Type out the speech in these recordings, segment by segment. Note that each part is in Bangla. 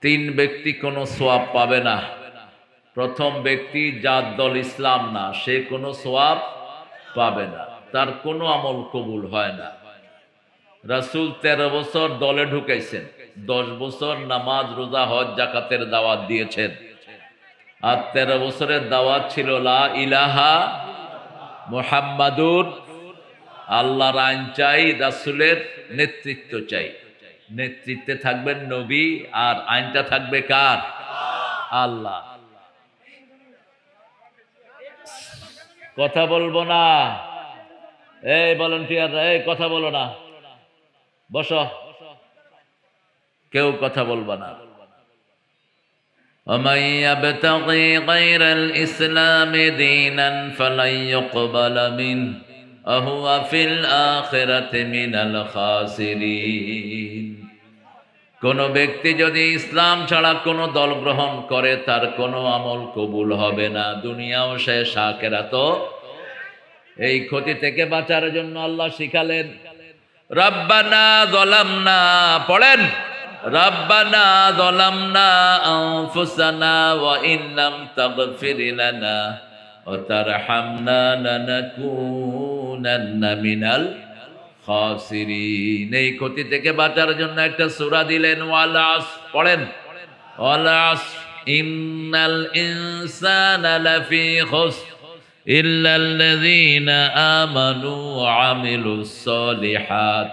তিন ব্যক্তি কোনো সোয়াব পাবে না। প্রথম ব্যক্তি যার দল ইসলাম না, সে কোনো সোয়াব পাবে না, তার কোনো আমল কবুল হয় না। রাসূল 13 বছর দলে ঢুকাইছেন, 10 বছর নামাজ রোজা হজ জাকাতের দাওয়াত দিয়েছেন। আর 13 বছরের দাওয়াত ছিল লা ইলাহা মুহাম্মাদুর, আল্লাহর আইন চাই, রাসূলের নেতৃত্ব চাই। নেতৃত্বে থাকবেন নবী, আর আইনটা থাকবে কার? আল্লাহ। কথা বলবো না, এই ভলান্টিয়াররা, এই কথা বলো না, বসো, কেউ কথা বলবো না। ومن يبتغي غير الإسلام دينا فلن يقبل منه وهو في الآخرة من الخاسرين। কোন ব্যক্তি যদি ইসলাম ছাড়া কোনো দল গ্রহণ করে, তার কোনো আমল কবুল হবে না, দুনিয়াও শেষ আখিরাতও। এই ক্ষতি থেকে বাঁচার জন্য আল্লাহ শিখালেন, রব্বানা যালামনা, পড়েন, রব্বানা যালামনা আনফুসানা ওয়া ইল্লাম তাগফির লানা ওয়া তারহামনা লানাকুনান্না মিনাল খাসিরিন। এই ক্ষতি থেকে বাঁচার জন্য একটা সূরা দিলেন, ওয়াল আসর, পড়েন, ওয়াল আসর ইন্নাল ইনসানা লাফি খুসর ইল্লাল্লাযীনা আমানু ওয়া আমিলুস সলিহাত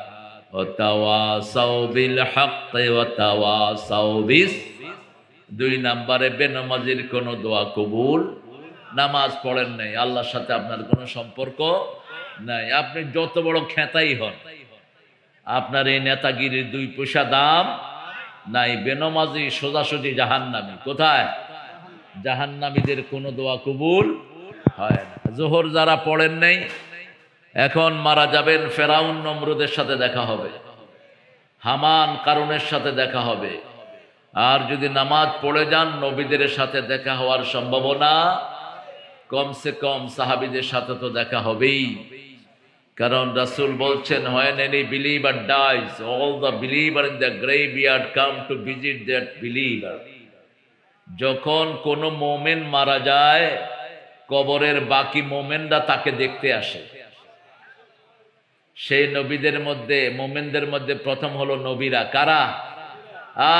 ওয়া তাওয়াসাউ বিল হাক্কি ওয়া তাওয়াসাউ বিস। 2 নম্বরে বেনামাজির কোনো দোয়া কবুল। নামাজ পড়েন নাই, আল্লাহর সাথে আপনার কোনো সম্পর্ক নাই, আপনি যত বড় খেতাই হন, আপনার এই নেতাগিরির 2 পয়সা দাম নাই। বেনামাজি সোজাসুজি জাহান্নামী। কোথায়? জাহান্নামীদের কোনো দোয়া কবুল হয় না। জোহর যারা পড়েন নাই, এখন মারা যাবেন, ফেরাউন নমরুদের সাথে দেখা হবে, হামান কারুনের সাথে দেখা হবে। আর যদি নামাজ পড়ে যান, নবীদের সাথে দেখা হওয়ার সম্ভাবনা কমসে কম সাহাবীদের সাথে তো দেখা হবেই। কারণ রাসূল বলছেন, when any believer dies, all the believer in the graveyard come to visit that believer. যখন কোনো মুমিন মারা যায়, কবরের বাকি মুমিনরা তাকে দেখতে আসে। সেই নবীদের মধ্যে, মুমিনদের মধ্যে প্রথম হলো নবীরা। কারা?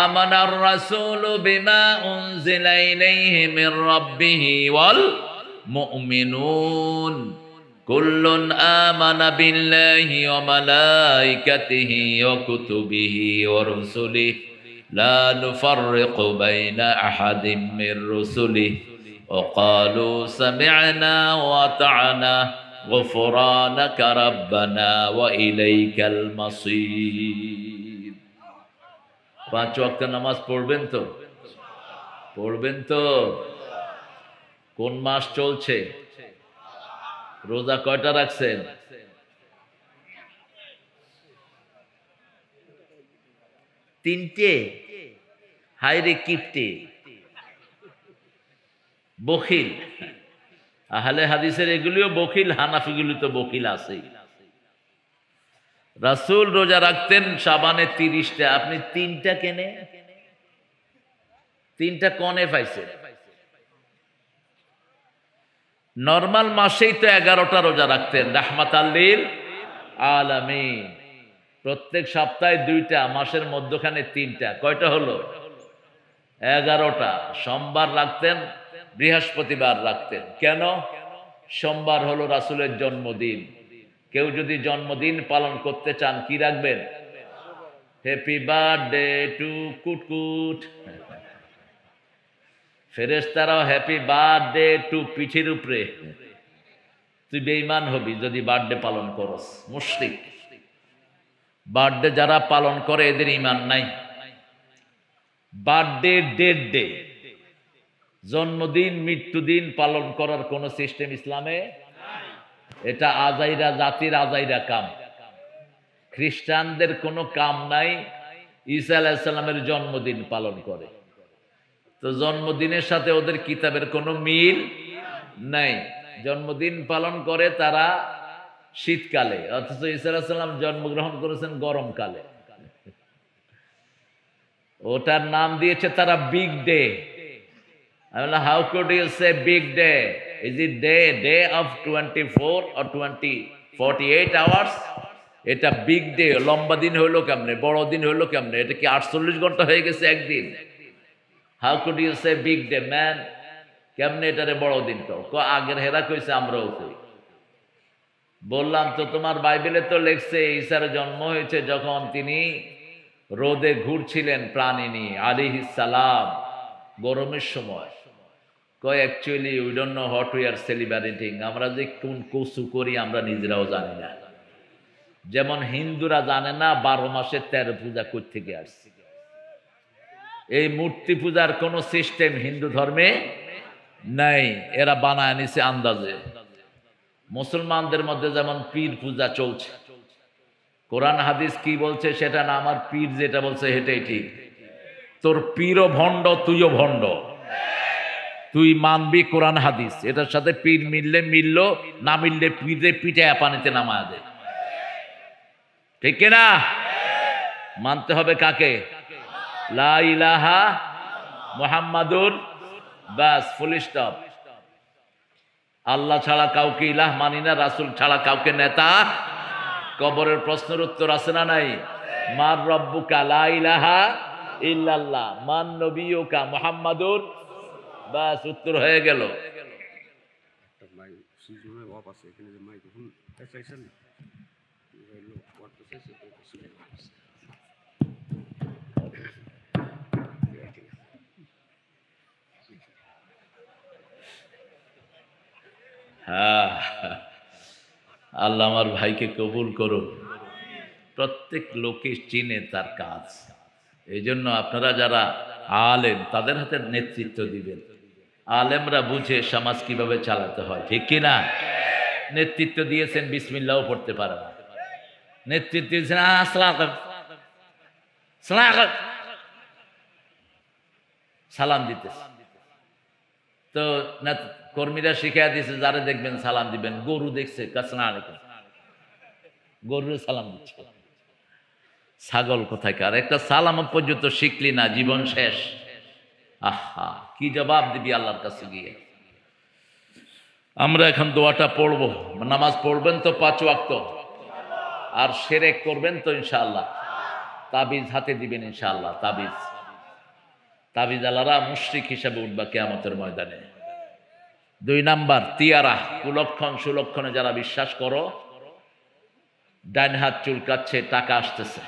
আমানার রাসূলু বিমা উনজিলা ইলাইহি মির রাব্বিহি ওয়াল মুমিনুন কুল্লুন আমানা বিল্লাহি ওয়া মালাইকাতিহি ওয়া কুতুবিহি ওয়া রুসুলিহি লা নুফাররিকু বাইনা আহাদিম মির রুসুলিহি ওয়া ক্বালু সামি'না ওয়া আতা'না গুফরানাকা রাব্বানা ওয়া ইলাইকাল মাসীর। 5 ওয়াক্ত নামাজ পড়বেন তো? পড়বেন তো? কোন মাস চলছে? রোজা কয়টা রাখছেন? 3টে। হায়রে কিপটে, বখিল। আহলে হাদিসের এগুলিও বখিল, হানাফিগুলি তো বখিল আছেই। রাসূল রোজা রাখতেন শাবানে 30টা, আপনি 3টা কেনে? 3টা কনে পাইছেন? নরমাল মাসেই তো 11টা রোজা রাখতেন, রাহমাতাল লিল আলামিন। প্রত্যেক সপ্তাহে 2টা, মাসের মধ্যখানে 3টা, কয়টা হলো? 11টা। সোমবার রাখতেন, বৃহস্পতিবার রাখতেন। কেন? সোমবার হলো রাসূলের জন্মদিন। কেউ যদি জন্মদিন পালন করতে চান, কি রাখবেন? হ্যাপি বার্থডে টু কুটকুট। ফেরেশতারাও হ্যাপি বার্থডে টু পিঠের উপরে। তুই বেঈমান হবি যদি বার্থডে পালন করস, মুশরিক। বার্থডে যারা পালন করে এদের ঈমান নাই। বার্থডে ডেট ডে, জন্মদিন মৃত্যুদিন পালন করার কোন সিস্টেম ইসলামে নাই। এটা আজাইরা জাতির আজাইরা কাম। খ্রিস্টানদের কোনো কাম নাই, ঈসা আলাইহিস সালামের জন্মদিন পালন করে। তো জন্মদিনের সাথে ওদের কিতাবের কোনো মিল নাই। জন্মদিন পালন করে তারা শীতকালে, অথচ ঈসা আলাইহিস সালাম জন্মগ্রহণ করেছেন গরমকালে। ওটার নাম দিয়েছে তারা বিগ ডে। আমি বললাম, how could you say big day? Is it day of 24 or 48 hours? এটা বিগ ডে, লম্বা দিন হইলো কেমনে, বড় দিন হইলো কেমনে? এটা কি 48 ঘন্টা হয়ে গেছে একদিন? How could you say big day man? কেমনে এটারে বড় দিন কও? আগের হেরা কইছে, আমরাও কই। বললাম তো তোমার বাইবেলে তো লেখছে ঈসার জন্ম হয়েছে যখন তিনি রোদে ঘুরছিলেন প্রাণী নিয়ে আলাইহিস সালাম, গরমের সময়। কয় actually we don't know what we are celebrating. আমরা যে কোন কসু করি আমরা নিজেরাও জানি না। যেমন হিন্দুরা জানে না 12 মাসে 13 পূজা কই থেকে আসছে। এই মূর্তি পূজার কোন সিস্টেম হিন্দু ধর্মে নাই, এরা বানায় নিছে আন্দাজে। মুসলমানদের মধ্যে যেমন পীর পূজা চলছে, কোরআন হাদিস কি বলছে সেটা না, আমার পীর যেটা বলছে সেটাই ঠিক। তোর পীরও ভণ্ড, তুইও ভণ্ড। তুই মানবি কোরআন হাদিস, এটার সাথে পীর মিললে মিললো, না মিললে পীরে পিঠে পানিতে নামায় দে। ঠিক কিনা? মানতে হবে কাকে? লা ইলাহা মুহাম্মাদুর, বাস, ফুল স্টপ। আল্লাহ ছাড়া কাউকে ইলাহ মানি না, রাসূল ছাড়া কাউকে নেতা। কবরের প্রশ্নের উত্তর আছে না নাই? মার রব্বুকা, লা ইলাহা ইল্লাল্লাহ। মান নবিয়ুকা, মুহাম্মাদুর, বাস, উত্তর হয়ে গেল। হ্যাঁ, আল্লাহ আমার ভাইকে কবুল করুন। প্রত্যেক লোকে চিনে তার কাজ। এই জন্য আপনারা যারা আলেম তাদের হাতে নেতৃত্ব দিবেন। আলেমরা বুঝে সমাজ কিভাবে চালাতে হয়, ঠিক কিনা? নেতৃত্ব দিয়েছেন, বিসমিল্লাহও পড়তে পারে না। নেতৃত্ব দিয়েছেন সালাম দিতেছে। তো কর্মীরা শিখাই দিয়েছে যারা দেখবেন সালাম দিবেন। গরু দেখছে গরু সালাম দিচ্ছে। ছাগল কোথাকার, একটা সালাম পর্যন্ত শিখলি না, জীবন শেষ। আহা, কি জবাব দিবি আল্লাহর কাছে গিয়ে? আমরা এখন দোয়াটা পড়বো। নামাজ পড়বেন তো 5 ওয়াক্ত, আর শিরক করবেন তো ইনশাআল্লাহ। তাবিজ হাতে দিবেন ইনশাআল্লাহ। তাবিজ আলারা মুশরিক হিসাবে উঠবা কিয়ামতের ময়দানে। 2 নাম্বার, তিয়ারা, কুলক্ষণ সুলক্ষণে যারা বিশ্বাস করো। ডান হাত চুলকাচ্ছে, টাকা আসতেছে।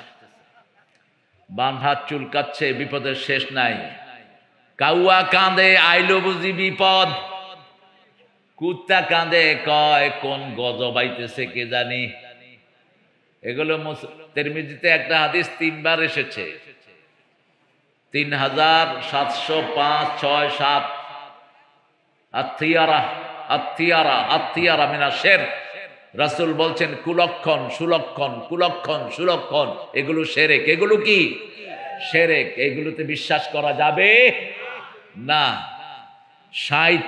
বাম হাত চুলকাচ্ছে, বিপদের শেষ নাই। কাউয়া কাঁদে, আইলো বুঝি বিপদ। কুত্তা কাঁদে, কয় কোন গজব আইতেছে কে জানি। এগুলো তিরমিজিতে একটা হাদিস 3 বার এসেছে, 3705, 6, 7। আত্মীয়ারা মিনা শের। রাসূল বলছেন কুলক্ষণ সুলক্ষণ এগুলো শিরক। এগুলো কি? শিরক। এগুলোতে বিশ্বাস করা যাবে না। 60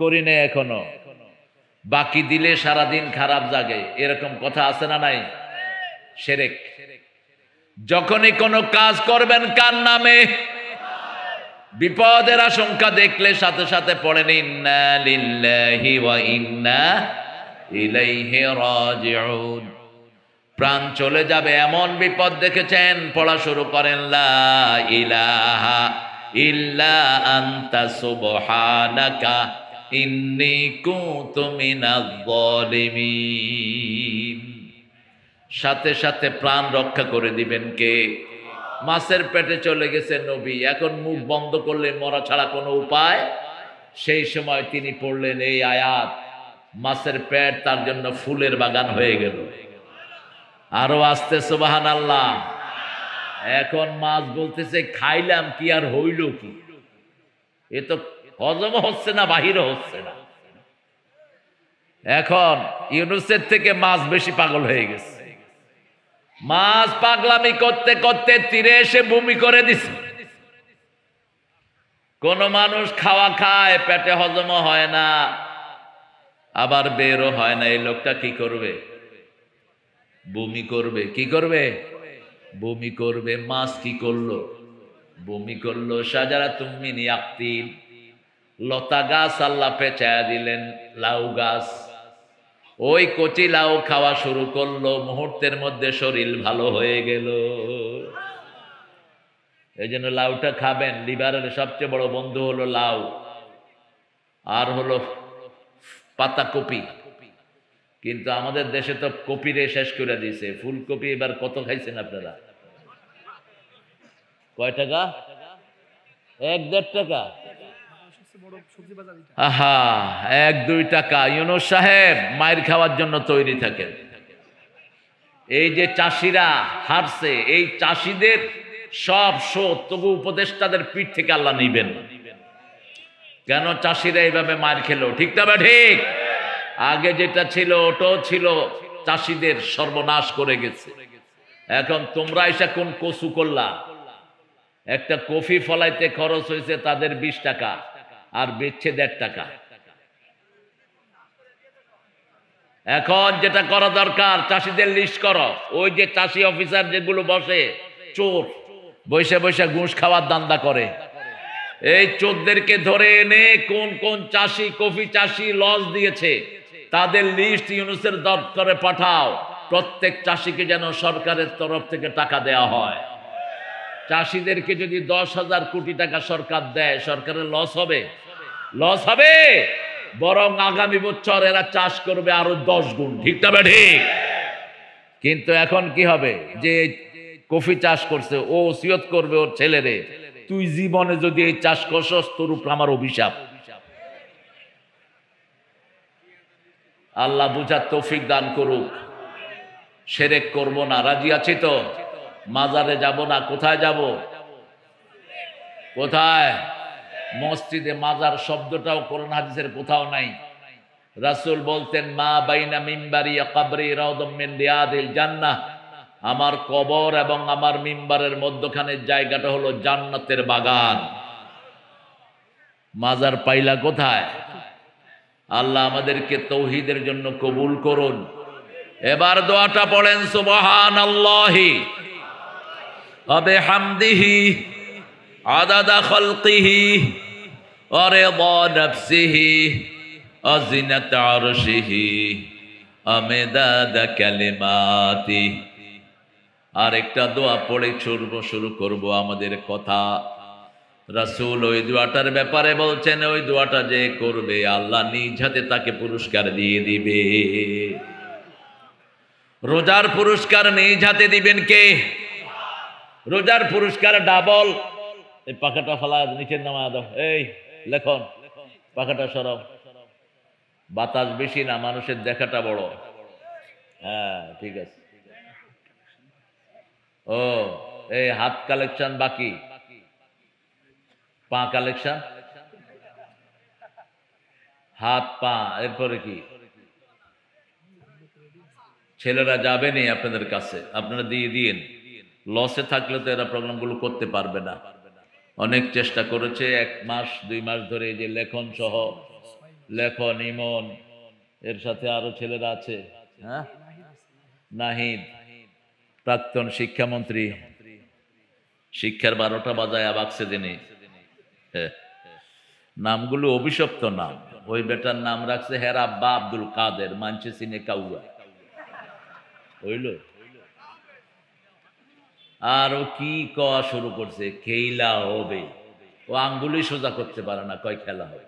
করি না এখনো, বাকি দিলে সারাদিন খারাপ জাগে, এরকম কথা আছে না নাই? শিরক। যখনই কোনো কাজ করবেন কার নামে, বিপদের আশঙ্কা দেখলে সাথে সাথে পড়েন ইন্না লিল্লাহি ওয়া ইন্না ইলাইহি রাজিউন। প্রাণ চলে যাবে এমন বিপদ দেখেছেন, পড়া শুরু করেন লা ইলাহা ইল্লা আনতা সুবহানাকা ইন্নী কুনতু মিনাজ জালিমিন। সাথে সাথে প্রাণ রক্ষা করে দিবেন কে? মাছের পেটে চলে গেছে নবী, এখন মুখ বন্ধ করলে মরা ছাড়া কোনো উপায়। সেই সময় তিনি পড়লেন এই আয়াত, মাছের পেট তার জন্য ফুলের বাগান হয়ে গেল। আরো আসতে সুবহানাল্লাহ। এখন মাছ বলতেছে খাইলাম কি আর হইল কি? এ তো হজম হচ্ছে না, বাহিরও হচ্ছে না। এখন ইউনুসের থেকে মাছ বেশি পাগল হয়ে গেছে। মাছ পাগলামি করতে করতে তীরে এসে বমি করে দিছে। কোন মানুষ খাওয়া খায়, পেটে হজম হয় না, আবার বেরও হয় না, এই লোকটা কি করবে? বমি করবে। কি করবে? বমি করবে। মাছ কি করলো? বমি করলো। শাজারাতুম মিন ইয়াকতিন, লতা গাছ আল্লাহ পেঁচায়া দিলেন, লাউ গাছ। ওই কচি লাউ খাওয়া শুরু করলো, মুহূর্তের মধ্যে শরীর ভালো হয়ে গেল। এই জন্য লাউটা খাবেন। লিভারের সবচেয়ে বড় বন্ধু হলো লাউ, আর হলো পাতাকপি। কিন্তু আমাদের দেশে তো কপিরে শেষ করে দিয়েছে। ফুলকপি এবার কত খাইছেন আপনারা? কয় টাকা? 1-1.5 টাকা। আহা, 1-2 টাকা। ইউনূস সাহেব মায়ের খাওয়ার জন্য তৈরি থাকেন। এই যে চাষিরা হারছে, এই চাষিদের সব শোধ তবু উপদেষ্টাদের পিঠ থেকে আল্লাহ নিবেন। কেন চাষিরা এইভাবে মার খেলো? ঠিক না? ঠিক। আগে যেটা ছিল ওটাও ছিল চাষিদের সর্বনাশ করে গেছে। এখন তোমরা এসে কোন কসু করলা? একটা কফি ফলাইতে খরচ হয়েছে তাদের 20 টাকা, আর বেচছে 1.5 টাকা। এখন যেটা করা দরকার, চাষিদের লিস্ট করো। ওই যে চাষি অফিসার যেগুলো বসে, চোর বসে বসে ঘুষ খাওয়ার দান্দা করে, এই চোরদেরকে ধরে এনে কোন কোন চাষি, কফি চাষি লস দিয়েছে তাদের লিস্ট ইউনূসের দপ্তরে পাঠাও। প্রত্যেক চাষিকে যেন সরকারের তরফ থেকে টাকা দেয়া হয়। চাষিদেরকে যদি 10,000 কোটি টাকা সরকার দেয়, সরকারের লস হবে? লস হবে? বরং আগামী বছর এরা চাষ করবে আরো 10 গুণ। ঠিক না? ঠিক। কিন্তু এখন কি হবে? যে কফি চাষ করছে ও ওসিয়ত করবে ওর ছেলেরে, তুই জীবনে যদি এই চাষ করছস তোর উপর আমার অভিশাপ। আল্লাহ বুঝার তৌফিক দান করুক। শিরক করব না, রাজি আছি তো? মাজারে যাব না। কোথায় যাব? কোথায়? মসজিদে। মাজার শব্দটাও কোরআন হাদিসের কোথাও নাই। রাসূল বলতেন, মা বাইনা মিম্বারি ওয়া কবরি রাউদাম মিন রিয়াদিল জান্নাহ, আমার কবর এবং আমার মিম্বারের মধ্যখানের জায়গাটা হলো জান্নাতের বাগান। মাজার পাইলা কোথায়? আল্লাহ আমাদেরকে তৌহিদের জন্য কবুল করুন। এবার দোয়াটা পড়েন, সুবহানাল্লাহি ওয়া বিহামদিহি আদাদা খালকিহি ওয়া রিদা নাফসিহি ওয়া জিনাতা আরশিহি ওয়া মিদাদা কালিমাতি। আর একটা দোয়া পড়ে শুরু করব আমাদের কথা। রাসূল ওই দোয়াটার ব্যাপারে বলছেন, ওই দোয়াটা যে করবে আল্লাহ নিজ হাতে তাকে পুরস্কার দিয়ে দিবে। রোজার পুরস্কার নিজ হাতে দিবেন কে? রোজার পুরস্কার ডাবল। এই পাখাটা ফালা নিচের নামা দাও। এই লেখন পাখাটা সরাও। বাতাস বেশি না, মানুষের দেখাটা বড়। হ্যাঁ ঠিক আছে। ও এই হাত কালেকশন বাকি, পা কালেকশন, হাত পা, এরপরে কি? ছেলেরা যাবেনি আপনাদের কাছে, আপনারা দিয়ে দিন। লসে থাকলে তো এরা প্রোগ্রামগুলো করতে পারবে না। অনেক চেষ্টা করেছে, 1 মাস 2 মাস ধরে, যে লেখন সহ, লেখন, ইমন, এর সাথে আরো ছেলেরা আছে। হ্যাঁ, নাহিদ প্রাক্তন শিক্ষামন্ত্রী, শিক্ষার 12টা বাজায় বাক্সে দিনে। নামগুলো অভিশপ্ত নাম। ওই বেটার নাম রাখছে হের আব্বা আব্দুল কাদের, মানছে সিনে কাউয়া। হইল? আর ও কি কওয়া শুরু করছে, খেলা হবে। ও আঙ্গুলি সোজা করতে পারে না, কয় খেলা হবে।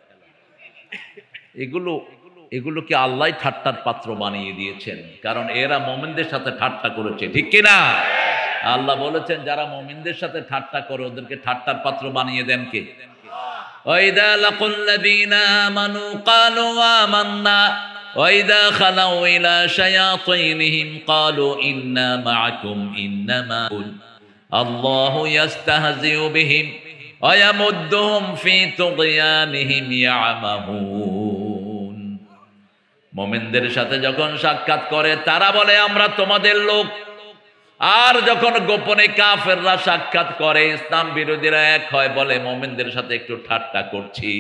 এগুলোকে আল্লাহ ঠাট্টার পাত্র বানিয়ে দিয়েছেন, কারণ এরা মুমিনদের সাথে ঠাট্টা করেছে। ঠিক কিনা? আল্লাহ বলেছেন, যারা মুমিনদের সাথে ঠাট্টা করে ওদেরকে ঠাট্টার পাত্র বানিয়ে দেন কে? ওয়াইদা লাকুল লাযীনা আমানু ক্বালু আমান্না ওয়াইদা খালাউ ইলা শায়াতিনহিম ক্বালু ইন্না মাআকুম ইন্নামা আল্লাহু ইস্তাহজিউ বিহিম ওয়া ইয়ামুদ্দুহুম ফি তুগয়ানিহিম ইয়ামাহুন। মুমিনদের সাথে যখন সাক্ষাৎ করে তারা বলে আমরা তোমাদের লোক, আর যখন গোপনে কাফেররা সাক্ষাৎ করে, ইসলাম বিরোধীরা এক হয়, বলে মুমিনদের সাথে একটু ঠাট্টা করছি।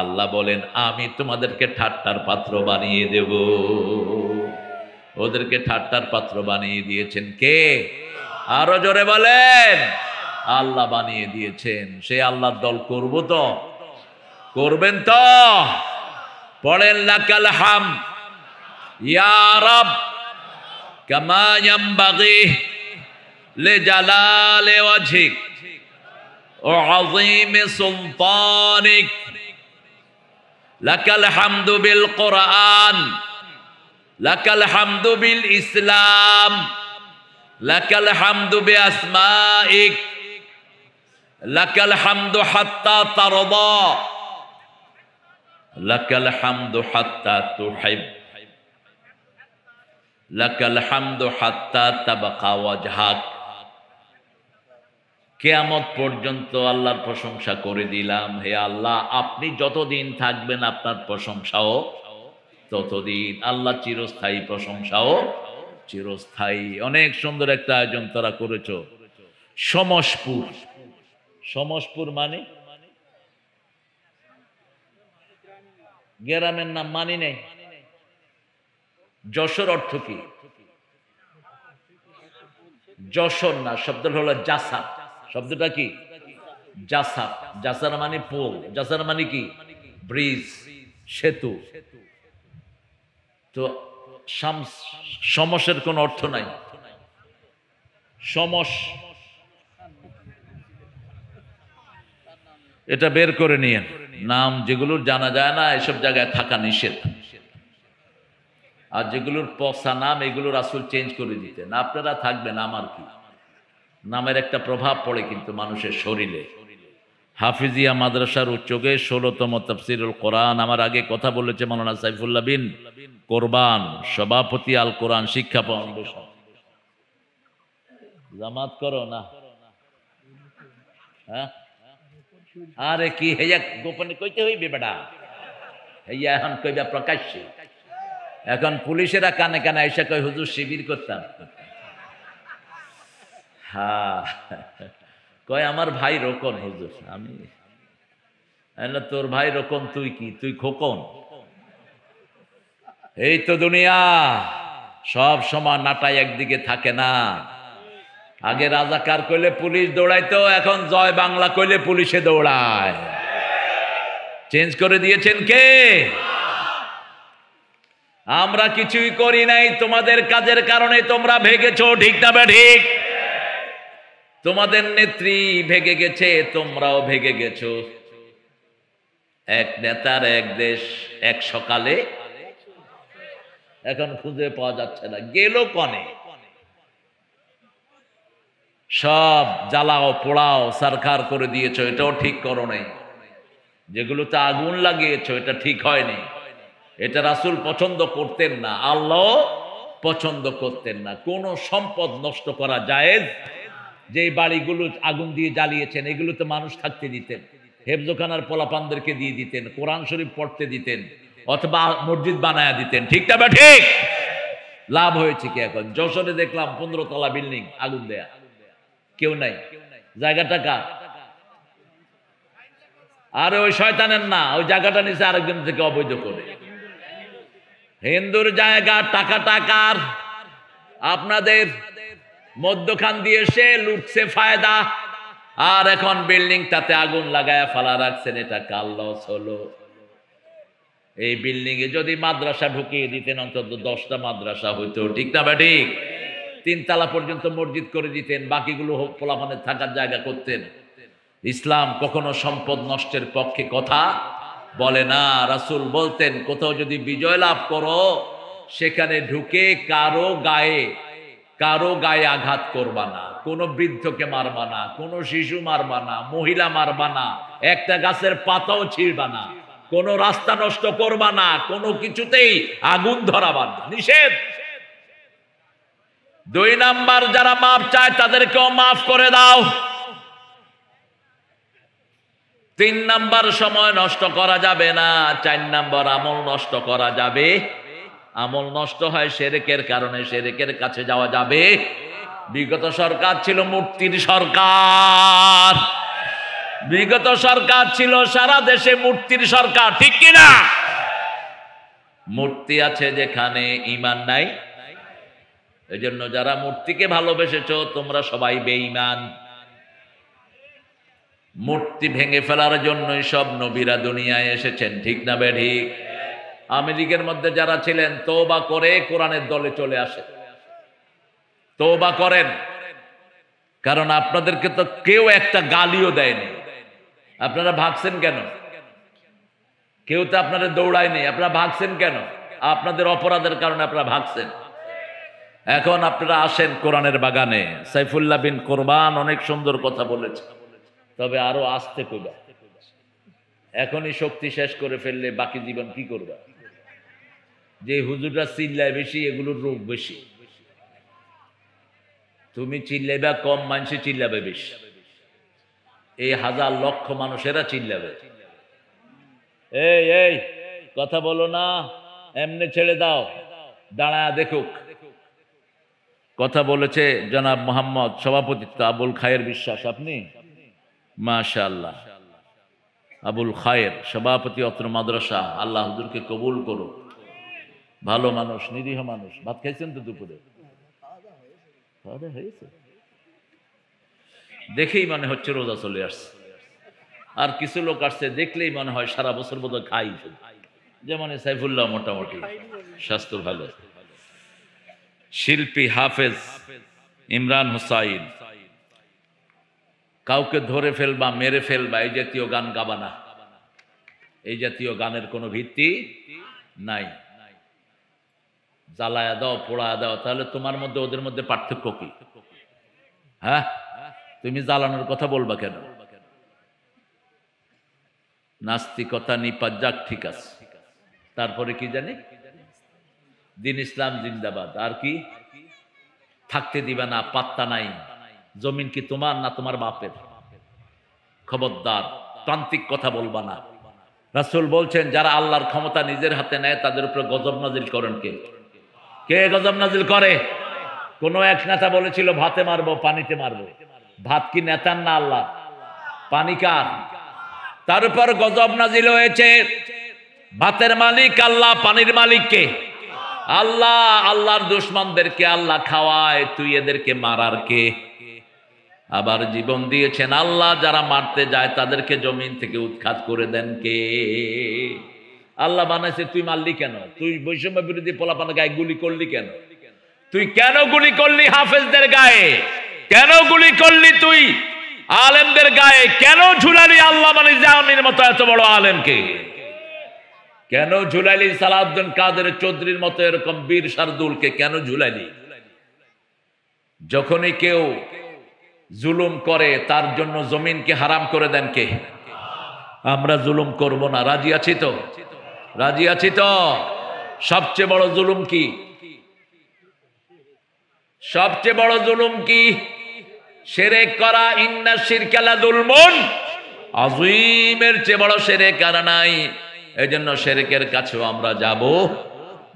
আল্লাহ বলেন আমি তোমাদেরকে ঠাট্টার পাত্র বানিয়ে দেব। ওদেরকে ঠাট্টার পাত্র বানিয়ে দিয়েছেন কে? আরো জোরে বলেন। আল্লাহ বানিয়ে দিয়েছেন। সে আল্লাহর দল করব তো, করবেন তো? পড়েন লাকাল হামদ ইয়া রাব কামা ইয়ানবাগি লিজালালি ওয়াজহিক ওয়া আযীমি সুলতানিক। লাকাল হামদু বিল কুরআন, লাকাল হামদু বিল ইসলাম, লাকাল হামদু বিআসমাইক, লাকাল হামদু হাত্তা তারদা, লাকাল হামদু হাত্তা তুহিব, লাকাল হামদু হাত্তা তাবকা ওয়াজহাক। কিয়ামত পর্যন্ত আল্লাহর প্রশংসা করে দিলাম। হে আল্লাহ, আপনি যতদিন থাকবেন আপনার প্রশংসাও ততদিন। আল্লাহ চিরস্থায়ী, প্রশংসাও চিরস্থায়ী। অনেক সুন্দর একটা আয়োজন তারা করেছ। সমসপুর, সমসপুর মানে গ্রামের নাম মানি নেই। যশোর অর্থ কি? যশোর না, শব্দ হলো জাসার। শব্দটা কি? জাসার। জাসার মানে পোল, জাসার মানে কি? ব্রিজ, সেতু। তো সমসের কোন অর্থ নাই। সমস এটা বের করে নিয়ে, নাম যেগুলোর জানা যায় না এসব জায়গায় থাকা নিষেধ। আর যেগুলোর পচা নাম এগুলো রাসূল চেঞ্জ করে দিতেন। আপনারা থাকবেন, আমার কি? নামের একটা প্রভাব পড়ে কিন্তু মানুষের শরীরে। হাফিজিয়া মাদ্রাসার উচ্চকে 16তম তাফসিরুল কোরআন, আমার আগে কথা বলেছে মাওলানা সাইফুল্লাহ বিন কোরবান, সভাপতি আল কোরআন শিক্ষা ফাউন্ডেশন। জামাত করো না? হ্যাঁ, আরে কি হেয়া গোপনে কইতে হইবে বেটা, হেয়া এখন কইবা প্রকাশ্যে। এখন পুলিশেরা কানে কানে এসে কই হুজুর শিবির করতাম। হ্যাঁ, কয় আমার ভাই রোকন হুজুর। আমি তোর ভাই রোকন, তুই কি? তুই খোকন। এই তো দুনিয়া, সব সময় নাটাই একদিকে থাকে না। আগে রাজাকার কইলে পুলিশ দৌড়াইতো, এখন জয় বাংলা কইলে পুলিশে দৌড়ায়। চেঞ্জ করে দিয়েছেন কে? আমরা কিছুই করি নাই, তোমাদের কাজের কারণে তোমরা ভেগেছো, ঠিক না ঠিক? তোমাদের নেত্রী ভেগে গেছে, তোমরাও ভেগে গেছো। এক নেতার এক দেশ, এক সকালে, এখন খুঁজে পাওয়া যাচ্ছে না, গেল কনে। সব জ্বালাও পোড়াও সরকার করে দিয়েছো, এটাও ঠিক করো নাই। যেগুলোতে আগুন লাগিয়েছো এটা ঠিক হয়নি। এটা রাসূল পছন্দ করতেন না, আল্লাহ পছন্দ করতেন না। কোন সম্পদ নষ্ট করা জায়েজ? যে বাড়িগুলো আগুন দিয়ে জ্বালিয়েছেন এগুলোতে মানুষ থাকতে দিতেন, হেফজখানার পোলাপানদেরকে দিয়ে দিতেন, কোরআন শরীফ পড়তে দিতেন, অথবা মসজিদ বানায়া দিতেন, ঠিক না ঠিক? লাভ হয়েছে কি? এখন যশোরে দেখলাম 15 তলা বিল্ডিং আগুন দেয়া, কেউ নাই। জায়গাটা কার? আরে ওই শয়তানের না, ওই জায়গাটা নিচে আরেকজন থেকে অবৈধ করে। হিন্দুর জায়গা, টাকা টাকার, আপনাদের মধ্যখান দিয়ে সে লুটছে ফায়দা, আর এখন বিল্ডিং তাতে আগুন লাগায় ফালা রাখছেন। এটা কার লস হলো? এই বিল্ডিং এ যদি মাদ্রাসা ঢুকিয়ে দিতেন, অন্তত 10টা মাদ্রাসা হইতো, ঠিক না ঠিক? 3 তলা পর্যন্ত মসজিদ করে দিতেন, বাকিগুলো পোলাপানের থাকার জায়গা করতেন। ইসলাম কখনো সম্পদ নষ্টের পক্ষে কথা বলে না। রাসূল বলতেন, কোথাও যদি বিজয় লাভ করো, সেখানে ঢুকে কারো গায়ে আঘাত করবা না, কোনো বৃদ্ধকে মারবা না, কোনো শিশু মারবা না, মহিলা মারবা না, একটা গাছের পাতাও ছিঁড়বা না, কোনো রাস্তা নষ্ট করবা না, কোনো কিছুতেই আগুন ধরাবা না, নিষেধ। 2 নাম্বার, যারা মাফ চায় তাদেরকেও মাফ করে দাও। 3 নাম্বার, সময় নষ্ট করা যাবে না। 4 নাম্বার, আমল নষ্ট করা যাবে। আমল নষ্ট হয় শিরকের কারণে, শিরকের কাছে যাওয়া যাবে। বিগত সরকার ছিল মূর্তির সরকার, বিগত সরকার ছিল সারা দেশে মূর্তির সরকার, ঠিক কিনা? মূর্তি আছে যেখানে, ঈমান নাই। এজন্য যারা মূর্তিকে ভালোবেসেছো তোমরা সবাই বেঈমান। মূর্তি ভেঙে ফেলার জন্যই সব নবীরা দুনিয়ায় এসেছেন, ঠিক না বেঠিক? আমেরিকার মধ্যে যারা ছিলেন তওবা করে কোরআনের দলে চলে আসে, তওবা করেন। কারণ আপনাদেরকে তো কেউ একটা গালিও দেয়নি, আপনারা ভাগছেন কেন? কেউ তো আপনাদের দৌড়ায়নি, আপনারা ভাগছেন কেন? আপনাদের অপরাধের কারণে আপনারা ভাগছেন। এখন আপনারা আসেন কোরআনের বাগানে। সাইফুল্লাহ বিন কোরবান অনেক সুন্দর কথা বলেছে, তবে আরো আসতে কইবা। এখনই শক্তি শেষ করে ফেললে বাকি জীবন কি করবা? যে হুজুররা চিল্লায় বেশি, এগুলোর রোগ বেশি। তুমি চিল্লাইবা কম, মানুষে চিল্লাবে বেশি। এই হাজার লক্ষ মানুষেরা চিল্লাবে। এই এই কথা বলো না, এমনি ছেড়ে দাও, দাঁড়ায় দেখুক। কথা বলেছে জনাব মোহাম্মদ, সভাপতিত্ব আবুল খায়ের বিশ্বাস। আপনি মাশাআল্লাহ, আবুল খায়ের সভাপতি অত্র মাদ্রাসা। আল্লাহ হুজুরকে কবুল করুক। ভালো মানুষ, নিরীহ মানুষ। ভাত খাইছেন তো দুপুরে? হয়েছে দেখেই মনে হচ্ছে রোজা চলে আসছে। আর কিছু লোক আসছে দেখলেই মনে হয় সারা বছর বোধ খাই। যেমন সাইফুল্লাহ মোটামুটি স্বাস্থ্য ভালো। শিল্পী হাফেজ ইমরান হুসাইন, কাউকে ধরে ফেলবা, মেরে ফেলবা, এই জাতীয় গান গাবা না। এই জাতীয় গানের কোনো ভিত্তি নাই। জ্বালায়া দাও, পোড়ায়া দাও, তাহলে তোমার মধ্যে ওদের মধ্যে পার্থক্য কি? হ্যাঁ, তুমি জ্বালানোর কথা বলবা কেন? নাস্তিকতা নিপাত, ঠিক আছে। তারপরে কি জানি, দিন ইসলাম জিন্দাবাদ। আর কি? থাকতে দিবা না, পাত্তা নাই। জমিন কি তোমার না তোমার বাপের? খবরদার, তান্ত্রিক কথা বলবা না। রাসূল বলছেন, যারা আল্লাহর ক্ষমতা নিজের হাতে নেয় তাদের উপরে গজব নাজিল করেন কে? কে গজব নাজিল করে? কোন এক নেতা বলেছিল ভাতে মারবো, পানিতে মারবো। ভাত কি নেতার না আল্লাহ? পানি কার? তার উপর গজব নাজিল হয়েছে। ভাতের মালিক আল্লাহ, পানির মালিক কে? আল্লাহ। আল্লাহর দুশমনদেরকে আল্লাহ খাওয়ায়, তুই এদেরকে মারার কে? আবার জীবন দিয়েছেন আল্লাহ, যারা মারতে যায় তাদেরকে জমিন থেকে উৎখাত করে দেন কে? আল্লাহ বানাইছে, তুই মারলি কেন? তুই বৈষম্য বিরোধী পোলাপানের গায়ে গুলি করলি কেন? তুই কেন গুলি করলি হাফেজদের গায়ে? কেন গুলি করলি তুই আলেমদের গায়ে? কেন ঝুলালি আল্লাহ মানে জামির মতো এত বড় আলেমকে? কেন ঝুলাইলি সালাউদ্দিন কাদের চৌধুরীর মতো এরকম বীর শার্দুলকে? কেন ঝুলাইলি? যখনই কেউ জুলুম করে তার জন্য জমিনকে হারাম করে দেন কে? আমরা জুলুম করব না, রাজি আছি তো? রাজি আছি তো? সবচেয়ে বড় জুলুম কি? সবচেয়ে বড় জুলুম কি? শিরক করা। ইন্না শিরকা লাযুলমুন আযীমের চেয়ে বড় শিরক আর নাই। এজন্য শিরকের কাছেও আমরা যাব।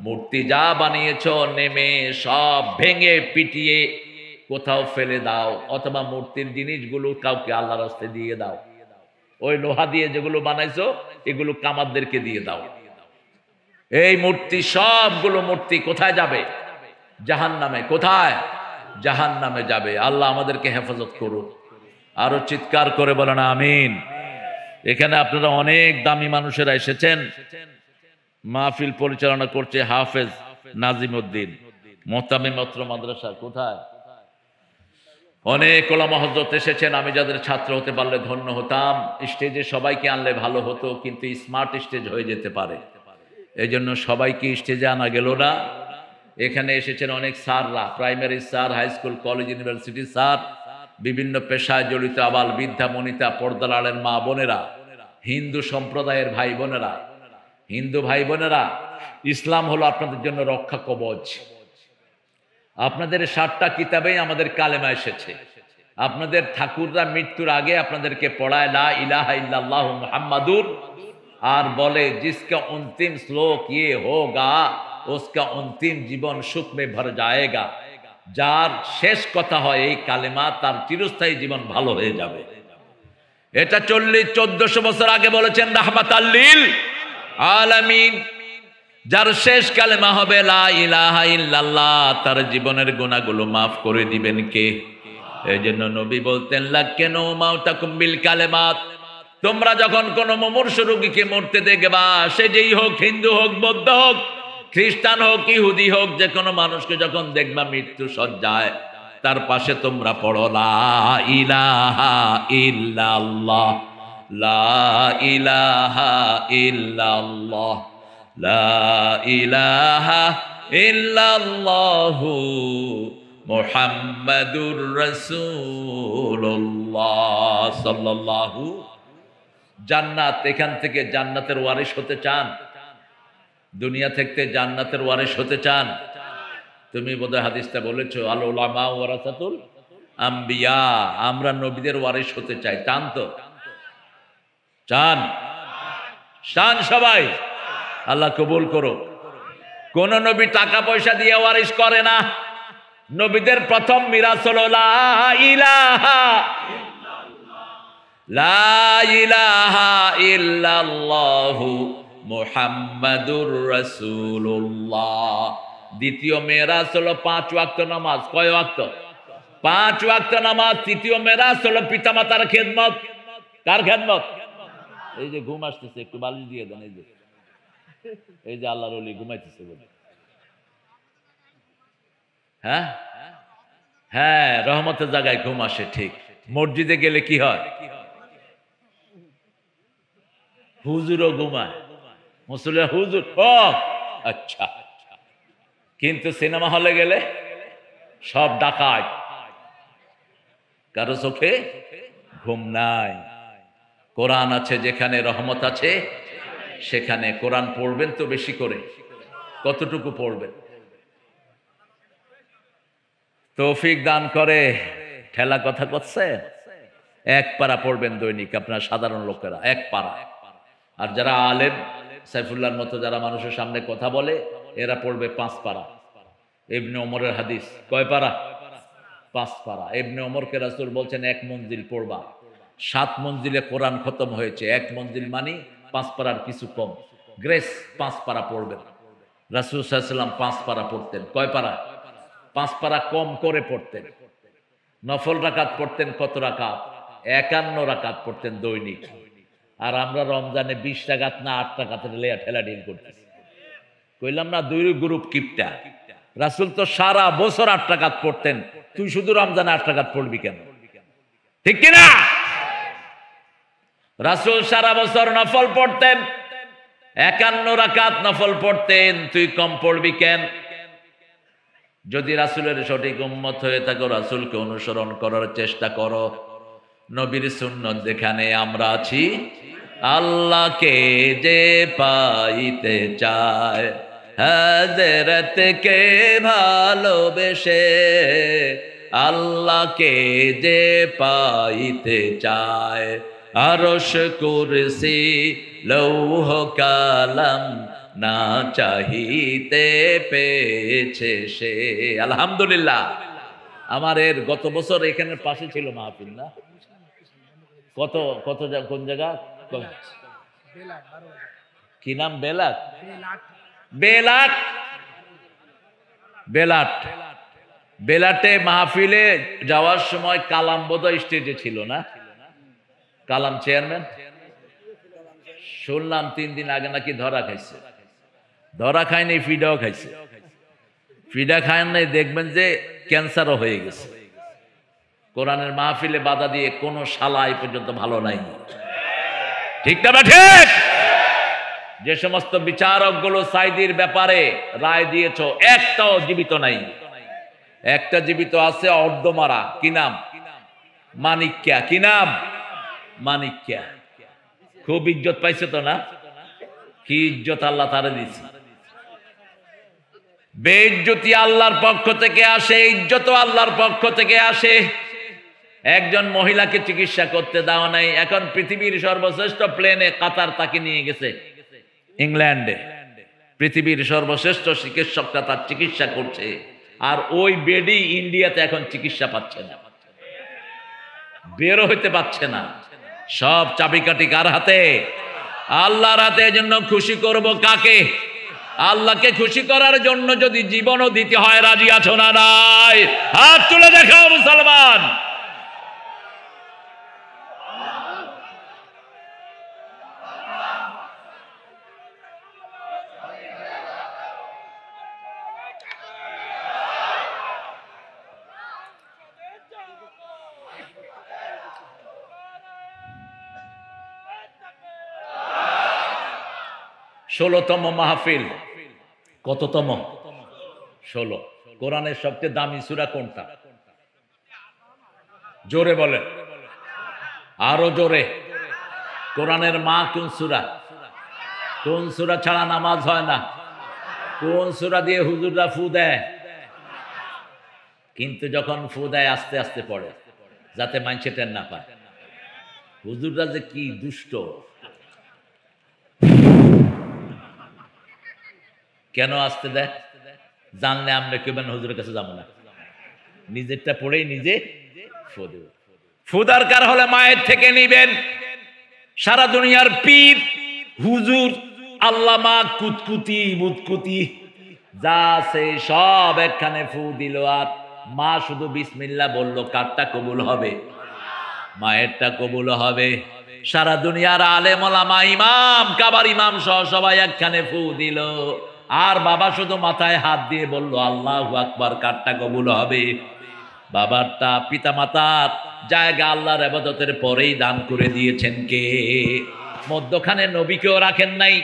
মূর্তি যা বানিয়েছো নেমে সব ভেঙে পিটিয়ে কোথাও ফেলে দাও, অথবা মূর্তির জিনিসগুলো কাউকে আল্লাহর রাস্তায় দিয়ে দাও। ওই লোহা দিয়ে যেগুলো বানাইছো এগুলো কামারদেরকে দিয়ে দাও। এই মূর্তি, সবগুলো মূর্তি কোথায় যাবে? জাহান্নামে। কোথায়? জাহান্নামে যাবে। আল্লাহ আমাদেরকে হেফাজত করুন। আরো চিৎকার করে বলেন আমিন। এখানে আপনারা অনেক দামি মানুষেরা এসেছেন। মাহফিল পরিচালনা করছে হাফেজ নাজিম উদ্দিন, মোহতামিম অত্র মাদ্রাসা। কোথায়? অনেক ওলামা হযরত এসেছেন। আমি যাদের ছাত্র হতে পারলে ধন্য হতাম। স্টেজে সবাইকে আনলে ভালো হতো, কিন্তু স্মার্ট স্টেজ হয়ে যেতে পারে। এই জন্য সবাইকে স্টেজে আনা গেল না। এখানে এসেছেন অনেক স্যাররা, primary sir, high school, college, university sir, বিভিন্ন পেশায় জড়িত আবাল বৃদ্ধা বনিতা, পর্দার আড়ের মা বোনেরা, হিন্দু সম্প্রদায়ের ভাই বোনেরা। হিন্দু ভাই বোনেরা, ইসলাম হলো আপনাদের জন্য রক্ষা কবচ। আপনাদের 7টা কিতাবেই আমাদের কালেমা এসেছে। আপনাদের ঠাকুররা মৃত্যুর আগে আপনাদেরকে পড়ায় লা ইলাহা ইল্লাল্লাহু মুহাম্মাদুর, আর বলে जिसका अंतिम श्लोक ये होगा उसका अंतिम जीवन सुख में भर जाएगा। যার শেষ কথা হয় এই কালেমা, তার চিরস্থায়ী জীবন ভালো হয়ে যাবে। এটা 1400 বছর আগে বলেছেন রাহমাতাল লিল আলামিন। যার শেষ কালেমা হবে লা ইলাহা ইল্লাল্লাহ, তার জীবনের গুনাহগুলো মাফ করে দিবেন কে? এই জন্য নবী বলতেন লাক্কিনু মাউতাকুম বিল কালেমাত, তোমরা যখন কোন মুমূর্ষু রোগীকে মরতে দেখবা, সে যেই হোক, হিন্দু হোক, বৌদ্ধ হোক, খ্রিস্টান হোক, ইহুদি হোক, যে কোনো মানুষকে যখন দেখবা মৃত্যু সজ্জায়, তার পাশে তোমরা পড়ো লা ইলাহা ইল্লাল্লাহ, লা ইলাহা ইল্লাল্লাহ, লা ইলাহা ইল্লাল্লাহু মুহাম্মাদুর রাসূলুল্লাহ সাল্লাল্লাহু। জান্নাত, এখান থেকে জান্নাতের ওয়ারিশ হতে চান? দুনিয়া থেকে জান্নাতের ওয়ারিশ হতে চান? তুমি বোধহয় হাদিসটা বলেছো, আল উলামা ওয়ারাসাতুল আম্বিয়া, আমরা নবীদের ওয়ারিশ হতে চাই। চান তো? চান? চান সবাই? আল্লাহ কবুল করো। কোন নবী টাকা পয়সা দিয়ে ওয়ারিশ করে না। নবীদের প্রথম মিরাস হলো লা ইলাহা লা ইলাহা ইল্লাল্লাহু মুহাম্মাদুর রাসূলুল্লাহ। দ্বিতীয় মেরাজ হলো 5 ওয়াক্ত নামাজ। কয় ওয়াক্ত? 5 ওয়াক্ত নামাজ। তৃতীয় মেরাজ হলো পিতামাতার খেদমত। কার খেদমত? এই যে ঘুম আসতেছে, একটু বালিশ দিয়ে দেন। এই যে আল্লাহর ওলি ঘুমাইতেছে বলে। হ্যাঁ হ্যাঁ, রহমতের জায়গায় ঘুম আসে। ঠিক। মসজিদে গেলে কি হয়? হুজুরও ঘুমায়, মুসল্লি হুজুর। ও আচ্ছা। কিন্তু সিনেমা হলে গেলে সব ডাকাত, কারো চোখে ঘুম নাই। কোরআন আছে যেখানে, রহমত আছে সেখানে। কোরআন পড়বেন তো বেশি করে। কতটুকু পড়বেন? তৌফিক দান করে। ঠেলা কথা করছে। 1 পারা পড়বেন দৈনিক, আপনার সাধারণ লোকেরা 1 পারা। আর যারা আলেম, সাইফুল্লাহর মতো যারা মানুষের সামনে কথা বলে, এরা পড়বে 5 পারা। ইবনে ওমরের হাদিস। কয় পারা? 5 পারা। ইবনে ওমরকে রাসূল বলছেন 1 মঞ্জিল পড়বা। 7 মঞ্জিলে কোরআন খতম হয়েছে। 1 মঞ্জিল মানে 5 পারার কিছু কম। গ্রেস 5 পারা পড়বেন। রাসূল সাল্লাল্লাহু আলাইহি ওয়াসাল্লাম 5 পারা পড়তেন। কয় পারা? 5 পারা কম করে পড়তেন। নফল রাকাত পড়তেন কত রাকাত? 51 রাকাত পড়তেন দৈনিক। আর আমরা রমজানে 20 রাকাত না 8 রাকাতের ঠেলা ডিল করতেছি। কইলাম না 2 গ্রুপ কিপটা। রাসূল তো সারা বছর 8 রাকাত পড়তেন, তুই শুধু রমজানে 8 রাকাত পড়বি কেন? ঠিক কি না? রাসূল সারা বছর নফল পড়তেন, 51 রাকাত নফল পড়তেন, তুই কম পড়বি কেন? যদি রাসূলের সঠিক উম্মত হয়ে থাকো, রাসূলকে অনুসরণ করার চেষ্টা করো। নবীর সুন্নত যেখানে আমরা আছি, আল্লাহকে যে পাইতে চায়, হযরতকে ভালোবেসে, আল্লাহকে যে পাইতে চায়, আরশ কুরসি লৌহ কালাম না চাহিতে পেয়েছে সে। আলহামদুলিল্লাহ। আমার গত বছর এখানের পাশে ছিল মাহফিল না? কত কত কোন জায়গা? কি নাম? বেলাট। বেলাট। বেলাট। বেলাটে মাহফিলে যাওয়ার সময় কালাম বোধহয় স্টেজে ছিল না? কালাম চেয়ারম্যান। শুনলাম 3 দিন আগে নাকি ধরা খাইছে। ধরা খায়নি, ফিডাও খাইছে। ফিডা খায় নাই, দেখবেন যে ক্যান্সারও হয়ে গেছে। কোরআনের মাহফিলে বাধা দিয়ে কোন শালা এই পর্যন্ত ভালো নাই। ঠিক না? ঠিক। যে সমস্ত বিচারক গুলো সাইদির ব্যাপারে রায় দিয়েছ, একটাও জীবিত নাই। একটা জীবিত আছে, অর্ধমারা। কি নাম? মানিক্যা। কি নাম? মানিক্যা। খুব ইজ্জত পাইছে তো না? কি ইজ্জত আল্লাহ তারে দিয়েছে। বেইজ্জতি আল্লাহর পক্ষ থেকে আসে, ইজ্জত আল্লাহর পক্ষ থেকে আসে। একজন মহিলাকে চিকিৎসা করতে দেওয়া নাই, এখন পৃথিবীর সর্বশ্রেষ্ঠ প্লেনে কাতার তাকে নিয়ে গেছে ইংল্যান্ডে। পৃথিবীর সর্বশ্রেষ্ঠ চিকিৎসকরা তার চিকিৎসা করছে, আর ওই বেডি ইন্ডিয়াতে এখন চিকিৎসা পাচ্ছে না, বেরো হইতে পারছে না। সব চাবিকাঠি কার হাতে? আল্লাহর হাতে। এজন্য খুশি করব কাকে? আল্লাহকে খুশি করার জন্য যদি জীবনও দিতে হয়, রাজি আছো না নাই? হাত তুলে দেখাও মুসলমান। 16তম মাহফিল। কততম? 16। কোরআনের সবচেয়ে দামি সূরা কোনটা? জোরে বলেন, আরো জোরে। কোরআনের মা কোন সূরা? কোন সূরা ছাড়া নামাজ হয় না? কোন সূরা দিয়ে হুজুররা ফু দেয়? কিন্তু যখন ফু দেয় আস্তে আস্তে পড়ে, যাতে মাইনসে টের না পায়। হুজুররা যে কি দুষ্ট! কেন আসতে দেয়? জানলে আমরা কেবেন হুজুরের কাছে যাবো না, নিজেরটা পড়েই নিজে ফু দেব। ফু দরকার হলে মায়ের থেকে নিবেন। সারা দুনিয়ার পীর, হুজুর, আল্লামা, কুতকুতি, মুতকুতি যা আছে সব একখানে ফু দিল, আর মা শুধু বিসমিল্লাহ বলল। কারটা কবুল হবে? মায়েরটা কবুল হবে। সারা দুনিয়ার আলেম ওলামা, ইমাম, কাবার ইমাম সহ সবাই একখানে ফু দিল, আর বাবা শুধু মাথায় হাত দিয়ে বলল আল্লাহু আকবার। কারটা কবুল হবে? বাবারটা। পিতা মাতার জায়গা আল্লাহর ইবাদতের পরেই দান করে দিয়েছেন কে? মধ্যখানে নবীকেও রাখেন নাই।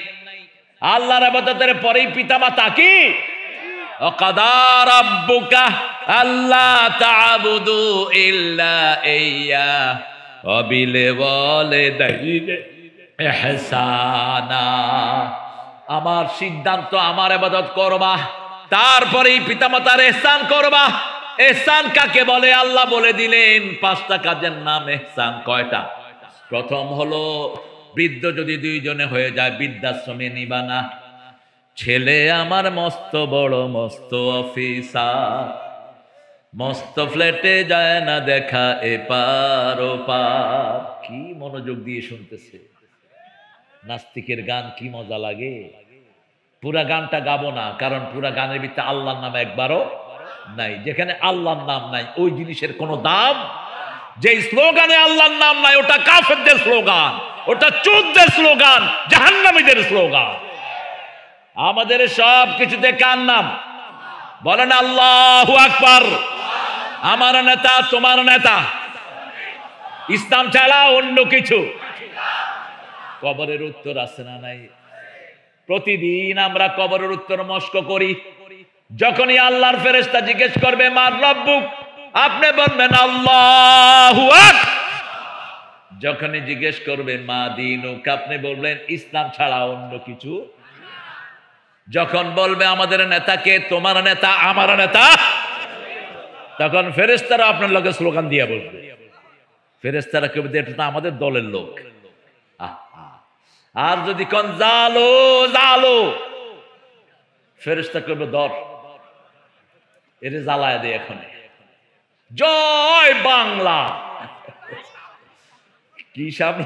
আল্লাহর ইবাদতের পরেই পিতা মাতা কি? ওয়াকাদা রাব্বুকা আল্লা তা'বুদু ইল্লা ইয়্যা ওয়া বিল ওয়ালিদাইনি ইহসানা। আমার সিদ্ধান্ত, আমার ইবাদত করবা, তারপরেই পিতামাতার ইহসান করবা। ইহসান কাকে বলে? আল্লাহ বলে দিলেন 5টা কাজের নাম ইহসান। কয়টা? প্রথম হলো, বৃদ্ধ যদি 2 জনে হয়ে যায় বৃদ্ধাশ্রমে নিবা না। ছেলে আমার মস্ত বড় মস্ত অফিসার, মস্ত ফ্ল্যাটে যায় না দেখা এপার ওপার। কি মনোযোগ দিয়ে শুনতেছে! নাস্তিকের গান কি মজা লাগে! পুরা গানটা গাবো না, কারণ পুরা গানের ভিতরে আল্লাহর নাম একবারও নাই। যেখানে আল্লাহর নাম নাই ওই জিনিসের কোনো দাম। যে স্লোগানে আল্লাহর নাম নাই ওটা কাফেরদের স্লোগান, ওটা চোরদের স্লোগান, জাহান্নামীদের স্লোগান। আমাদের সব কিছুতে কার নাম? বলেন আল্লাহু আকবার। আমার নেতা, তোমার নেতা, ইসলাম ছাড়া অন্য কিছু। কবরের উত্তর আছে না নাই? প্রতিদিন আমরা কবরের উত্তর মস্ক করি। যখনই আল্লাহর ফেরেশতা জিজ্ঞেস করবে মান রব্বুক, আপনি বলবেন আল্লাহু আকবার। যখনই জিজ্ঞেস করবে মা দীনুক, আপনি বলবেন ইসলাম ছাড়া অন্য কিছু। যখন বলবে আমাদের নেতাকে, তোমার নেতা, আমার নেতা, তখন ফেরেশতারা আপনার লোকে স্লোগান দিয়ে বলবে। ফেরেশতারা কেউ এটা তো আমাদের দলের লোক। আর যদি কোন জালো জালো, ফেরেশতা করবে ধর এরে জ্বালায় দে এখন। জয় বাংলা। কি সামনে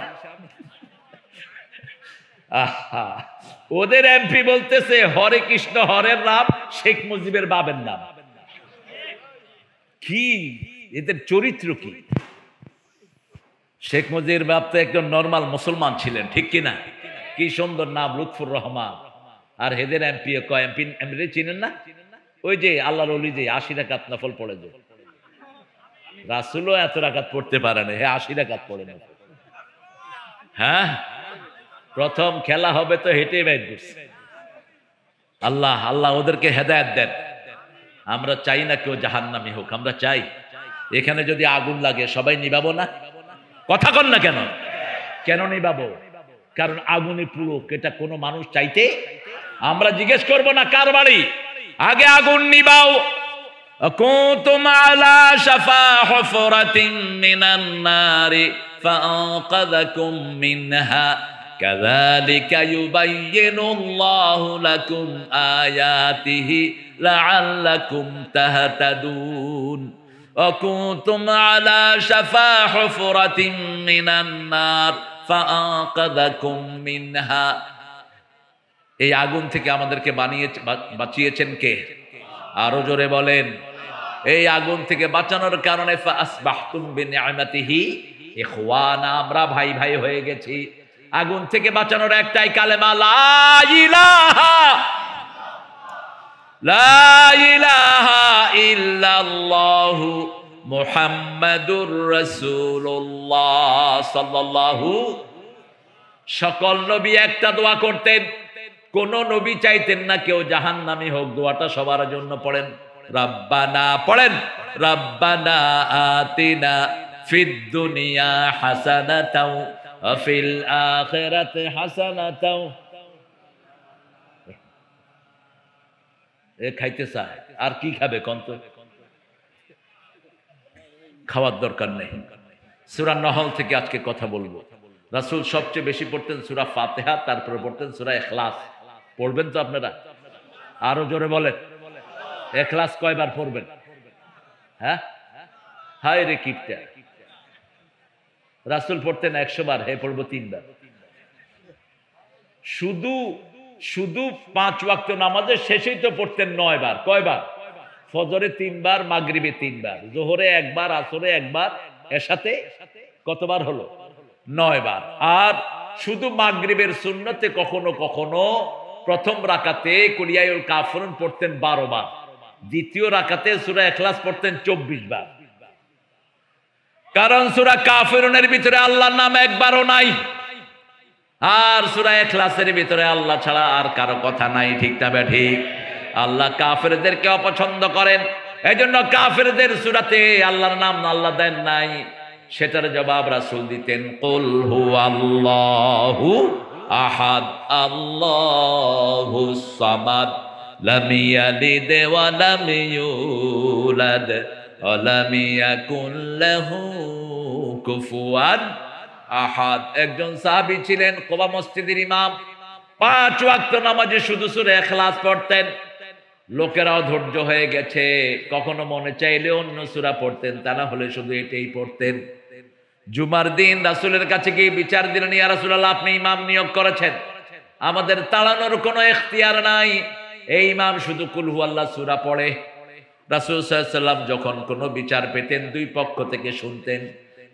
ওদের এমপি বলতেছে হরে কৃষ্ণ, হরের নাম শেখ মুজিবের বাবের নাম। কি এদের চরিত্র কি? শেখ মুজিবের বাপ তো একজন নর্মাল মুসলমান ছিলেন, ঠিক কিনা? কি সুন্দর নাম, লুৎফুর রহমান। আর হেদের এমপি কয় এমপি চিনেন না? ওই যে আল্লাহর ওলি যে 80 রাকাত নফল পড়ে, যে রাসূলও এত রাকাত পড়তে পারে না, 80 রাকাত পড়ে না। হ্যাঁ, প্রথম খেলা হবে তো হেঁটে বাইর করছে। আল্লাহ আল্লাহ ওদেরকে হেদায়েত দেন। আমরা চাই না কেউ জাহান্নামী হোক, আমরা চাই এখানে যদি আগুন লাগে সবাই নিবাবো না? কথা কন না কেন? কেন নিবাবো? কারণ আগুনে পুরো এটা কোনো মানুষ চাইতে। আমরা জিজ্ঞেস করব না কার বাড়ি, আগে আগুন নিবাও। কুনতুম আলা শাফা হুফরাতিন মিনান নারি ফাআনকাযাকুম মিনহা কাযালিকা ইউবাইয়িনুল্লাহু লাকুম আয়াতিহি লাআল্লাকুম তাহতাদুন। وكنتم على شفا حفرة من النار فأنقذكم منها। এই আগুন থেকে আমাদেরকে বাঁচিয়েছেন কে? আরো জোরে বলেন। এই আগুন থেকে বাঁচানোর কারণে ফাসবাহতুম বিনিআমাতিহি ইখওয়ানা, আমরা ভাই ভাই হয়ে গেছি। আগুন থেকে বাঁচানোর একটাই কালেমা, লা ইলাহা লা ইলাহা ইল্লাল্লাহু মুহাম্মাদুর রাসূলুল্লাহ সাল্লাল্লাহু। সকল নবী একটা দোয়া করতেন, কোন নবী চাইতেন না কেউ জাহান্নামী হোক। দোয়াটা সবার জন্য পড়েন, রব্বানা পড়েন, রব্বানা আতিনা ফিদ দুনিয়া হাসানাতাও ওয়া ফিল আখিরাতি হাসানাতাও। এ খাইতে চায়, আর কি খাবে কোন তো? খাওয়ার দরকার নেই। সূরা নহল থেকে আজকে কথা বলবো। রাসূল সবচেয়ে বেশি পড়তেন সূরা ফাতিহা, তারপরে পড়তেন সূরা ইখলাস। পড়বেন তো আপনারা? আরো জোরে বলেন, ইখলাস কয়বার পড়বেন? হ্যাঁ, হায় রে কিপটা। রাসূল পড়তেন 100 বার, হে পড়বো 3 বার। শুধু শুধু 5 ওয়াক্ত নামাজের শেষেই তো পড়তেন 9 বার। কয়বার? ফজরে 3 বার, মাগরিবে 3 বার, জোহরে 1 বার, আসরে 1 বার, এশাতে কতবার হলো? 9 বার। আর শুধু মাগরিবের সুন্নতে কখনো কখনো প্রথম রাকাতে কুলিয়াউল কাফিরুন পড়তেন 12 বার, দ্বিতীয় রাকাতে সূরা ইখলাস পড়তেন 24 বার। কারণ সূরা কাফিরুনের ভিতরে আল্লাহর নাম একবারও নাই, আর সূরা ইখলাসের ভিতরে আল্লাহ ছাড়া আর কারো কথা নাই। ঠিক না ঠিক? আল্লাহ কাফেরদেরকে অপছন্দ করেন, এজন্য কাফেরদের সূরাতে আল্লাহর নাম আল্লাহ দেন নাই। সেটার জবাব রাসূল দিতেন, কুল হুয়াল্লাহু আহাদ আল্লাহুস সামাদ লাম ইয়ালিদ ওয়া লাম ইউলাদ ওয়া লাম ইয়াকুল লাহু কুফুয়ান আহাদ। একজন সাহাবী ছিলেন, কুবা মসজিদের ইমাম, 5 ওয়াক্ত নামাজে শুধু সূরা ইখলাস পড়তেন। লোকেরাও ধৈর্য হয়ে গেছে, কখনো মনে চাইলে অন্য সূরা পড়তেন, তা না হলে শুধু এটাই পড়তেন। জুমার দিন রাসূলের কাছে গিয়ে বিচার দিলেন, ইয়া রাসূলুল্লাহ, আপনি ইমাম নিয়োগ করেছেন, আমাদের তাড়ানোর কোনো ইখতিয়ার নাই, এই ইমাম শুধু কুল হুয়াল্লাহ সূরা পড়ে। রাসূল সাল্লাল্লাহু আলাইহি ওয়াসাল্লাম যখন কোনো বিচার পেতেন 2 পক্ষ থেকে শুনতেন।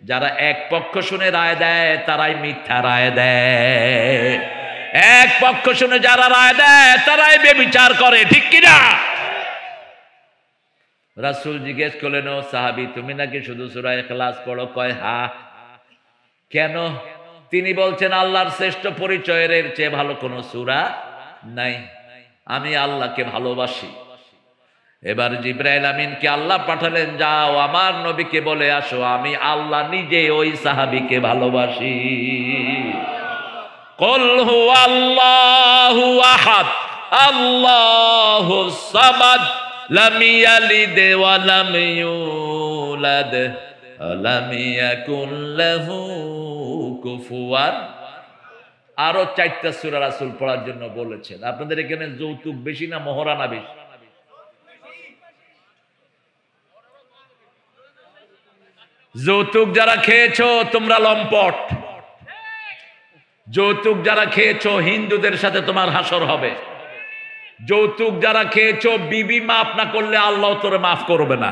যারা এক পক্ষ শুনে রায় দেয় তারাই মিথ্যা রায় দেয়, এক পক্ষ শুনে যারা রায় দেয় তারাই বেবিচার করে। ঠিক কিনা? রাসূল জিজ্ঞেস করলেন, ও সাহাবী, তুমি নাকি শুধু সূরা ইখলাস পড়ো? কয় হ্যাঁ। কেন? তিনি বলছেন, আল্লাহর শ্রেষ্ঠ পরিচয়ের এর চেয়ে ভালো কোনো সূরা নাই, আমি আল্লাহকে ভালোবাসি। এবার জিবরাইল আমিনকে আল্লাহ পাঠালেন, যাও আমার নবীকে বলে আসো আমি আল্লাহ নিজে ওই সাহাবীকে ভালোবাসি। কুল হুয়াল্লাহু আহাদ আল্লাহুস সামাদ লাম ইয়ালিদ ওয়া লাম ইউলাদ ওয়া লাম ইয়াকুল লাহু কুফুয়ান। আরো 4টা সূরা রাসূল পড়ার জন্য বলেছেন। আপনাদের এখানে যৌতুক বেশি না মহারানা বেশি? যৌতুক যারা খেয়েছো তোমরা লম্পট, যৌতুক যারা খেয়েছো হিন্দুদের সাথে তোমার হাসর হবে। যৌতুক যারা খেয়েছো বিবি মাফ না করলে আল্লাহ তোরে মাফ করবে না।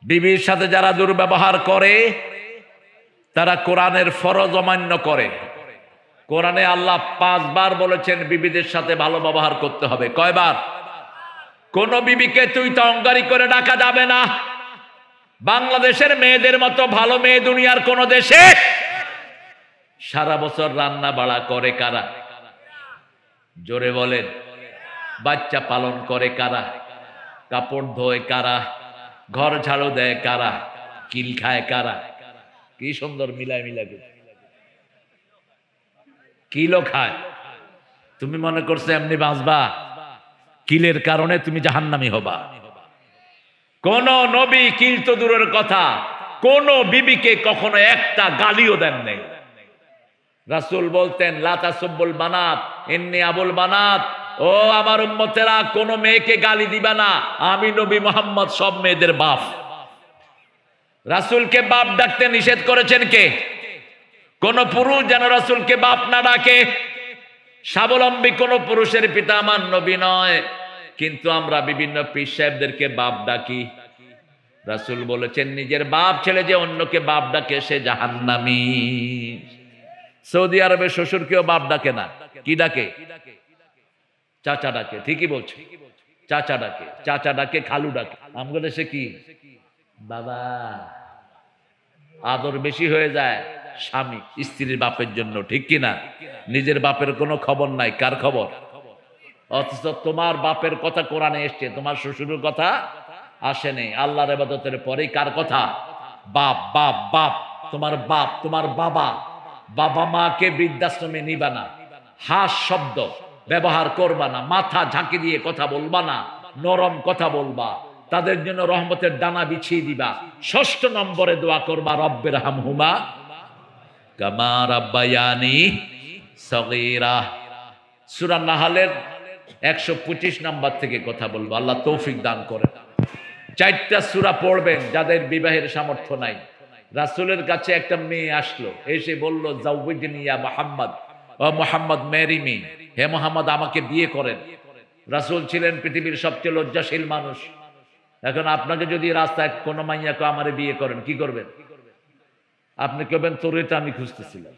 বিবির সাথে যারা দুর্ব্যবহার করে তারা কোরআনের ফরজ অমান্য করে। কোরআনে আল্লাহ 5 বার বলেছেন বিবিদের সাথে ভালো ব্যবহার করতে হবে। কয়বার? কোন বিবিকে তুই তো অঙ্গারি করে ডাকা যাবে না। বাংলাদেশের মেয়েদের মতো ভালো মেয়ে দুনিয়ার কোন দেশে? সারা বছর রান্না বাড়া করে কারা? জোরে বলেন। বাচ্চা পালন করে কারা? কাপড় ধোয় কারা? ঘর ঝাড়ু দেয় কারা? কিল খায় কারা? কি সুন্দর মিলায় মিলায় কিলো খায়। তুমি মনে করছো এমনি বাঁচবা? কিলের কারণে তুমি জাহান্নামী হবা। কোন নবী, কিল তো দূরের কথা, কোন বিবিকে কখনো একটা গালিও দেন নাই। রাসূল বলতেন, লা তাসুব্বুল বানাত ইন্নী আবুল বানাত, ও আমার উম্মতেরা কোন মেয়েকে গালি দিবা না, আমি নবী মুহাম্মদ সব মেয়েদের বাপ। রাসূলকে বাপ ডাকতে নিষেধ করেছেন কে? কোন পুরুষ যেন রাসূলকে বাপ না ডাকে। স্বাবলম্বী কোন পুরুষের পিতা আমার নবী নয়, কিন্তু আমরা বিভিন্ন পীর সাহেবদেরকে বাপ ডাকি। রাসূল বলেছেন, নিজের বাপ ছেলে যে অন্যকে বাপ ডাকে সে জাহান্নামী। সৌদি আরবে শ্বশুরকেও বাপ ডাকে না, কি ডাকে? চাচা ডাকে। ঠিকই বলছে, চাচা ডাকে। চাচা ডাকে, খালু ডাকে। আমাদের দেশে কি বাবা? আদর বেশি হয়ে যায়, স্বামী স্ত্রীর বাপের জন্য, ঠিক কিনা? নিজের বাপের কোনো খবর নাই, কার খবর? অথচ তোমার বাপের কথা কোরআনে এসছে, তোমার শ্বশুরের কথা আসেনি। আল্লাহর ইবাদতের পরেই কার কথা? বাপ বাপ বাপ, তোমার বাপ, তোমার বাবা। বাবা মাকে বৃদ্ধাশ্রমে নিবা না, হাস শব্দ ব্যবহার করবা না, মাথা ঝাঁকি দিয়ে কথা বলবা না, নরম কথা বলবা, তাদের জন্য রহমতের ডানা বিছিয়ে দিবা। ৬ষ্ঠ নম্বরে দোয়া করবা, রব্বের হামহুমা কামা রাব্বায়ানি সগীরা। সূরা নাহলের ১২৫ নম্বর থেকে কথা বলবো, আল্লাহ তৌফিক দান করে। 4টা সূরা পড়বেন যাদের বিবাহের সামর্থ্য নাই। রাসূলের কাছে একটা মেয়ে আসলো, এসে বলল, জাওয়াজনি ইয়া মুহাম্মদ, ও মুহাম্মদ ম্যারি মি, হে মুহাম্মদ আমাকে বিয়ে করেন। রাসূল ছিলেন পৃথিবীর সবচেয়ে লজ্জাশীল মানুষ। এখন আপনাকে যদি রাস্তায় কোনো মাইয়াকে আমারে বিয়ে করেন, কি করবেন? আপনি কবেন, তোরে তো আমি খুঁজতেছিলাম।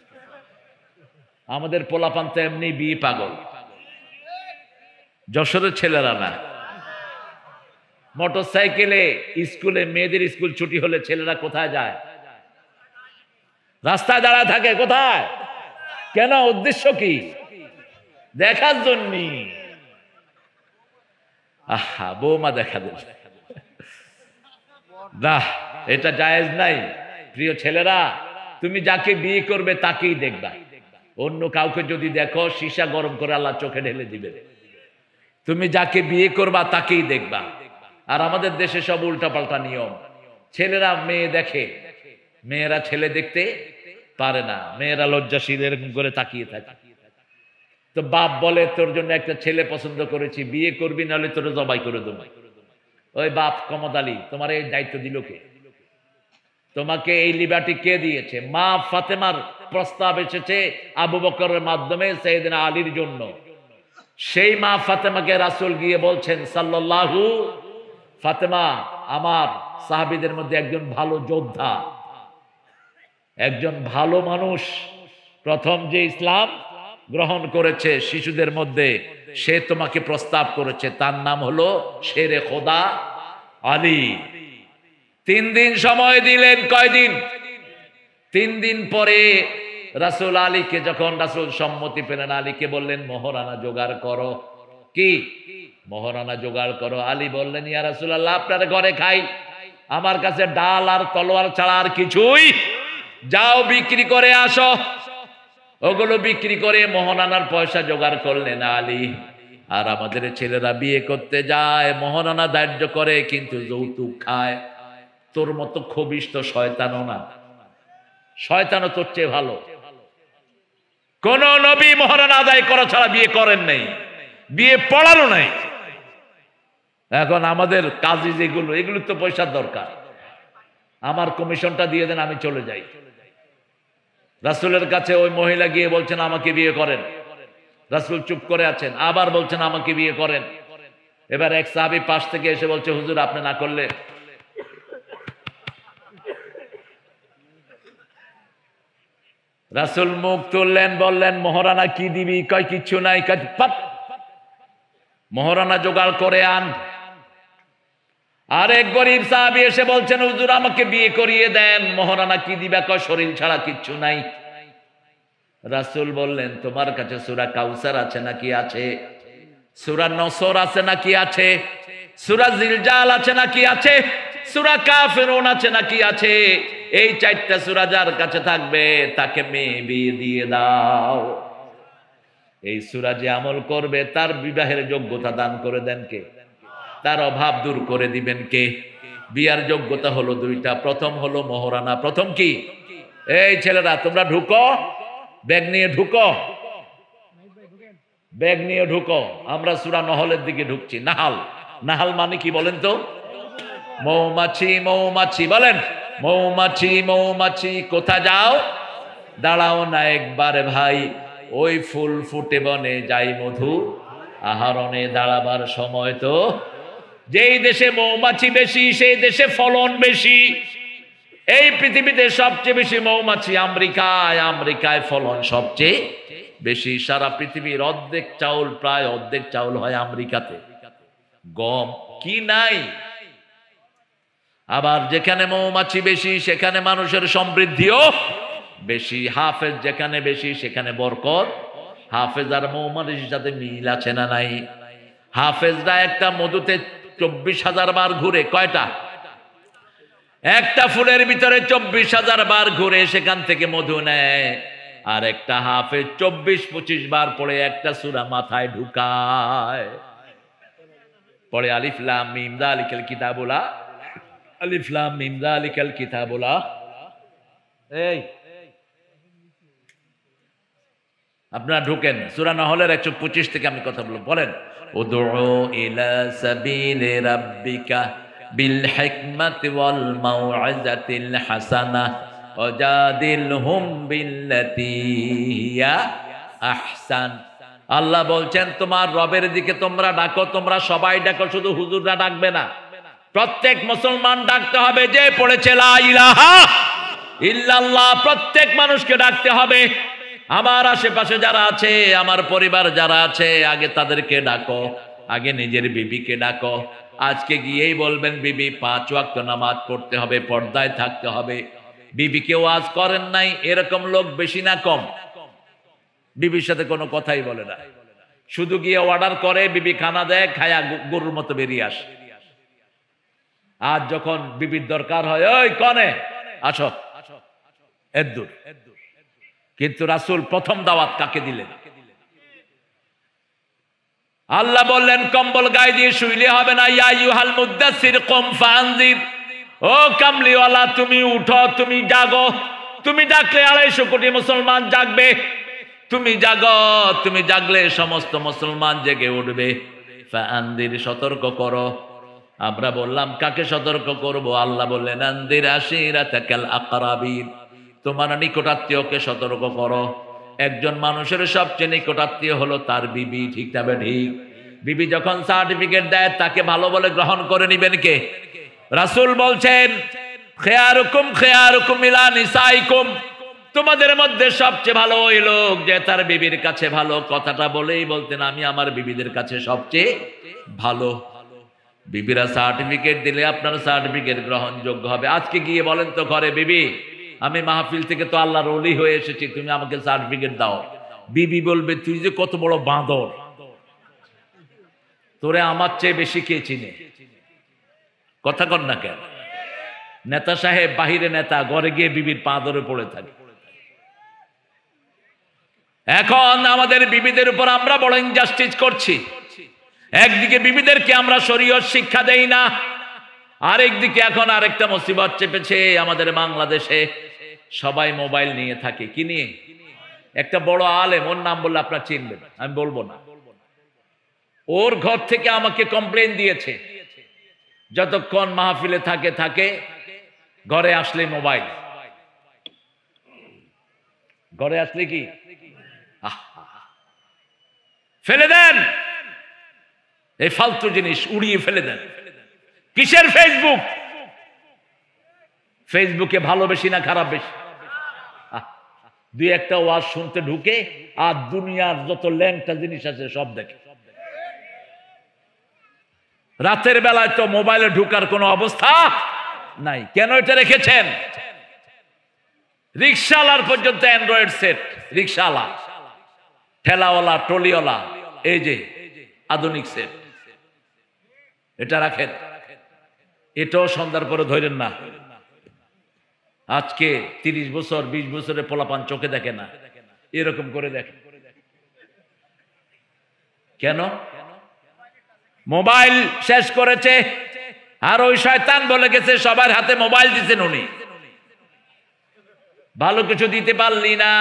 আমাদের পোলাপান তো এমনি বিয়ে পাগল, যশোরের ছেলেরা না। মোটর সাইকেলে স্কুলে, মেয়েদের স্কুল ছুটি হলে ছেলেরা কোথায় যায়? রাস্তায় দাঁড়ায় থাকে। কোথায়? কেন? উদ্দেশ্য কি? দেখার জন্য। আহা, বৌমা দেখা দেবে না, এটা জায়েজ নাই। প্রিয় ছেলেরা, তুমি যাকে বিয়ে করবে তাকেই দেখবা। অন্য কাউকে যদি দেখো, সীসা গরম করে আল্লাহ চোখে ঢেলে দিবে। তুমি যাকে বিয়ে করবা তাকেই দেখবা। আর আমাদের দেশে সব উল্টাপাল্টা নিয়ম। ছেলেরা মেয়ে দেখে, মেয়েরা ছেলে দেখতে পারে না, মেয়েরা লজ্জাশীল এরকম করে তাকিয়ে থাকে। তো বাপ বলে, তোর জন্য একটা ছেলে পছন্দ করেছি, বিয়ে করবি, নাহলে তোর জবাই করে দেবো। ওই বাপ কমদ আলী, তোমার এই দায়িত্ব দিল কে? তোমাকে এই লিবার্টি কে দিয়েছে? মা ফাতেমার প্রস্তাব এসেছে আবু বকরের মাধ্যমে সাইয়েদনা আলীর জন্য। সেই মা ফাতেমাকে রাসূল গিয়ে বলছেন সাল্লাল্লাহু, ফাতেমা আমার সাহাবীদের মধ্যে একজন ভালো যোদ্ধা, একজন ভালো মানুষ, প্রথম যে ইসলাম গ্রহণ করেছে শিশুদের মধ্যে, সে তোমাকে প্রস্তাব করেছে। তার নাম হলো শেরে খোদা আলী। 3 দিন সময় দিলেন। কয়দিন? 3 দিন পরে রাসূল আলীকে, যখন রাসূল সম্মতি পেলেন, আলীকে বললেন, মোহরানা জোগাড় করো। কি? মোহরানা জোগাড় করো। আলী বললেন, ইয়া রাসূলুল্লাহ, আপনার ঘরে খাই, আমার কাছে ডাল আর তলোয়ার ছাড়া আর কিছুই। যাও বিক্রি করে আসো। ওগুলো বিক্রি করে মোহরানার পয়সা জোগাড় করলেন আলী। আর আমাদের ছেলেরা বিয়ে করতে যায়, মোহরানা ধার্য করে, কিন্তু যৌতুক খায়। তোর মতো খবিশ তো শয়তানও না, শয়তানও তোর চেয়ে ভালো। কোন নবী মোহরানা আদায় করা ছাড়া বিয়ে করেন নাই, বিয়ে পড়ানো নাই। এখন আমাদের কাজী যেগুলো, এগুলো তো পয়সার দরকার। আমার কমিশনটা দিয়ে দেন, আমি চলে যাই। রাসূলের কাছে ওই মহিলা গিয়ে বলছেন, আমাকে বিয়ে করেন। রাসূল চুপ করে আছেন, আবার বলছেন, আমাকে বিয়ে করেন। এবার এক সাহাবী পাশ থেকে এসে বলছে, হুজুর আপনি না করলে। রাসূল মুখ তুললেন, বললেন, মোহরানা কি দিবি? কয় কিচ্ছু নাই। মোহরানা জোগাড় করে আন। আরেক গরিব সাহাবী এসে বলছেন, হুজুর আমাকে বিয়ে করিয়ে দেন, মোহরানা কি দিবা? কয় শরীর ছাড়া কিচ্ছু নাই। রাসূল বললেন, তোমার কাছে সূরা কাউসার আছে নাকি? আছে। সূরা নসর আছে নাকি? আছে। সূরা জিলজাল আছে নাকি? আছে। সূরা কাফিরুন আছে নাকি? আছে। এই 4টা সূরা যার কাছে থাকবে তাকে মেয়ে বিয়ে দিয়ে দাও। এই সূরা যে আমল করবে তার বিবাহের যোগ্যতা দান করে দেন কে? তার অভাব দূর করে দিবেন কে? বিয়ার যোগ্যতা হলো 2টা। প্রথম হলো মোহরানা। প্রথম কি? এই ছেলেরা তোমরা ঢুকো, ব্যাগ নিয়ে ঢুকো, ব্যাগ নিয়ে ঢুকো। আমরা সূরা নহলের দিকে ঢুকছি। নাহাল, নাহাল মানে কি বলেন তো? মৌমাছি, মৌমাছি বলেন, মৌমাছি মৌমাছি কোথা যাও? দাঁড়াও না একবার ভাই, ওই ফুল ফুটে বনে যাই মধু আহরণে দাঁড়াবার সময় তো। যেই দেশে মৌমাছি বেশি সেই দেশে ফলন বেশি। এই পৃথিবীতে সবচেয়ে বেশি মৌমাছি আমেরিকায়, আমেরিকায় ফলন সবচেয়ে বেশি। সারা পৃথিবীর অর্ধেক চাউল, প্রায় অর্ধেক চাউল হয় আমেরিকাতে। গম কি নাই? আবার যেখানে মৌমাছি বেশি সেখানে মানুষের সমৃদ্ধিও বেশি। হাফেজ যেখানে বেশি সেখানে বরকত। হাফেজ আর মৌমাছির সাথে মিল আছে না নাই? হাফেজরা একটা মধুতে 24,000 বার ঘুরে, কয়টা? একটা ফুলের ভিতরে 24,000 বার ঘুরে সেখান থেকে মধু নেয়। আর একটা হাফেজ 24-25 বার পড়ে একটা সূরা মাথায় ঢুকায়। পড়ে আলিফ লাম মিম যালিকাল কিতাবুলা, আলিফ লাম মিম যালিকাল কিতাবুলা। এই আপনারা ঢুকেন সূরা নহলের 125 থেকে আমি কথা বলবো। বলেন, উদউ ইলা সাবিলি রাব্বিকা বিল হিকমাতি ওয়াল মাউইজাতিল হাসানাহ ওয়াজাদিলহুম বিল্লাতী হিয়া আহসান। আল্লাহ বলছেন তোমার রবের দিকে তোমরা ডাকো, তোমরা সবাই ডাকো, শুধু হুজুররা ডাকবে না, প্রত্যেক মুসলমান ডাকতে হবে। যে পড়েছে লা ইলাহা ইল্লাল্লাহ, প্রত্যেক মানুষকে ডাকতে হবে। আমার আশেপাশে যারা আছে, আমার পরিবার যারা আছে, আগে তাদেরকে ডাকো, আগে নিজের বিবিকে ডাকো। আজকে গিয়েই বলবেন বিবি 5 ওয়াক্ত নামাজ পড়তে হবে, পর্দায় থাকতে হবে। বিবিকে ওয়াজ করেন নাই, এরকম লোক বেশি না কম? বিবির সাথে কোনো কথাই বলে না, শুধু গিয়ে অর্ডার করে, বিবি খানা দেয়, খায়া গরুর মতো বেরিয়ে আসে। আজ যখন বিবির দরকার হয়, ওই কনে আসো, এদ্দুর। কিন্তু রাসূল প্রথম দাওয়াত কাকে দিলেন? আল্লাহ বললেন কম্বল গায়ে দিয়ে শুইলে হবে না। ইয়া আইয়ুহাল মুদ্দাসসির কুম ফাআনজির, ও কামলিওয়ালা তুমি উঠো, তুমি জাগো। তুমি ডাকলে 250 কোটি মুসলমান জাগবে। তুমি জাগো, তুমি জাগলে সমস্ত মুসলমান জেগে উঠবে। ফাআনজির, সতর্ক করো। আমরা বললাম কাকে সতর্ক করব? আল্লাহ বললেন আনজির আশিরাতাকাল আকরাবিন, তোমার নিকটাত্মীয়কে সতর্ক করো। একজন মানুষের সবচেয়ে নিকটাত্মীয় হলো তার বিবি, ঠিক তবে ঠিক? বিবি যখন সার্টিফিকেট দেয় তাকে ভালো বলে গ্রহণ করে নিবেন কে? রাসূল বলছেন খেয়ারুকুম খেয়ারুকুম ইলা নিসাইকুম, তোমাদের মধ্যে সবচেয়ে ভালো ওই লোক যে তার বিবির কাছে ভালো। কথাটা বলেই বলতেন আমি আমার বিবিদের কাছে সবচেয়ে ভালো। বিবিরা সার্টিফিকেট দিলে আপনার সার্টিফিকেট গ্রহণযোগ্য হবে। আজকে গিয়ে বলেন তো ঘরে, বিবি আমি মাহফিল থেকে তো আল্লাহর ওলি হয়ে এসেছি, তুমি আমাকে সার্টিফিকেট দাও। বিবি বলবে তুই যে কত বড় বাঁদর, তোরে আমার চেয়ে বেশি কে চিনে? কথা কর না কেন? নেতা সাহেব বাহিরে নেতা, ঘরে গিয়ে বিবির পা ধরে পড়ে থাকে। এখন আমাদের বিবিদের উপর আমরা বড় ইনজাস্টিস করছি। একদিকে বিবিদেরকে আমরা শরীয়ত শিক্ষা দেই না, আরেকদিকে এখন আরেকটা মুসিবত চেপেছে আমাদের বাংলাদেশে। সবাই মোবাইল নিয়ে থাকে। কি নিয়ে? একটা বড় আলেম, ওর নাম বললে আপনারা চিনবেন, আমি বলবো না। ওর ঘর থেকে আমাকে কমপ্লেন দিয়েছে, যতক্ষণ মাহফিলে থাকে ঘরে আসলে মোবাইল, ঘরে আসলে কি ফেলে দেন, এই ফালতু জিনিস উড়িয়ে ফেলে দেন। কিসের ফেসবুক? ফেসবুকে ভালো বেশি না খারাপ বেশি? দুই একটা ওয়াজ শুনতে ঢুকে আর দুনিয়ার যত ল্যাংটা জিনিস আছে সব দেখে। রাতের বেলায় তো মোবাইলে ঢুকার কোনো অবস্থা নাই। কেন এটা রেখেছেন? রিক্সাওয়ালার পর্যন্ত অ্যান্ড্রয়েড সেট, রিক্সাওয়ালা, ঠেলাওয়ালা, ট্রলিওয়ালা, এই যে আধুনিক সেট, এটা রাখেন। এটাও সন্ধ্যার পরে ধরেন না। আজকে 30 বছর 20 বছরের পোলাপান চোখে দেখে না, এরকম করে দেখে। কেন? মোবাইল শেষ করেছে। আর ওই শয়তান বলে গেছে সবার হাতে মোবাইল দিচ্ছেন উনি, ভালো কিছু দিতে পারলি না।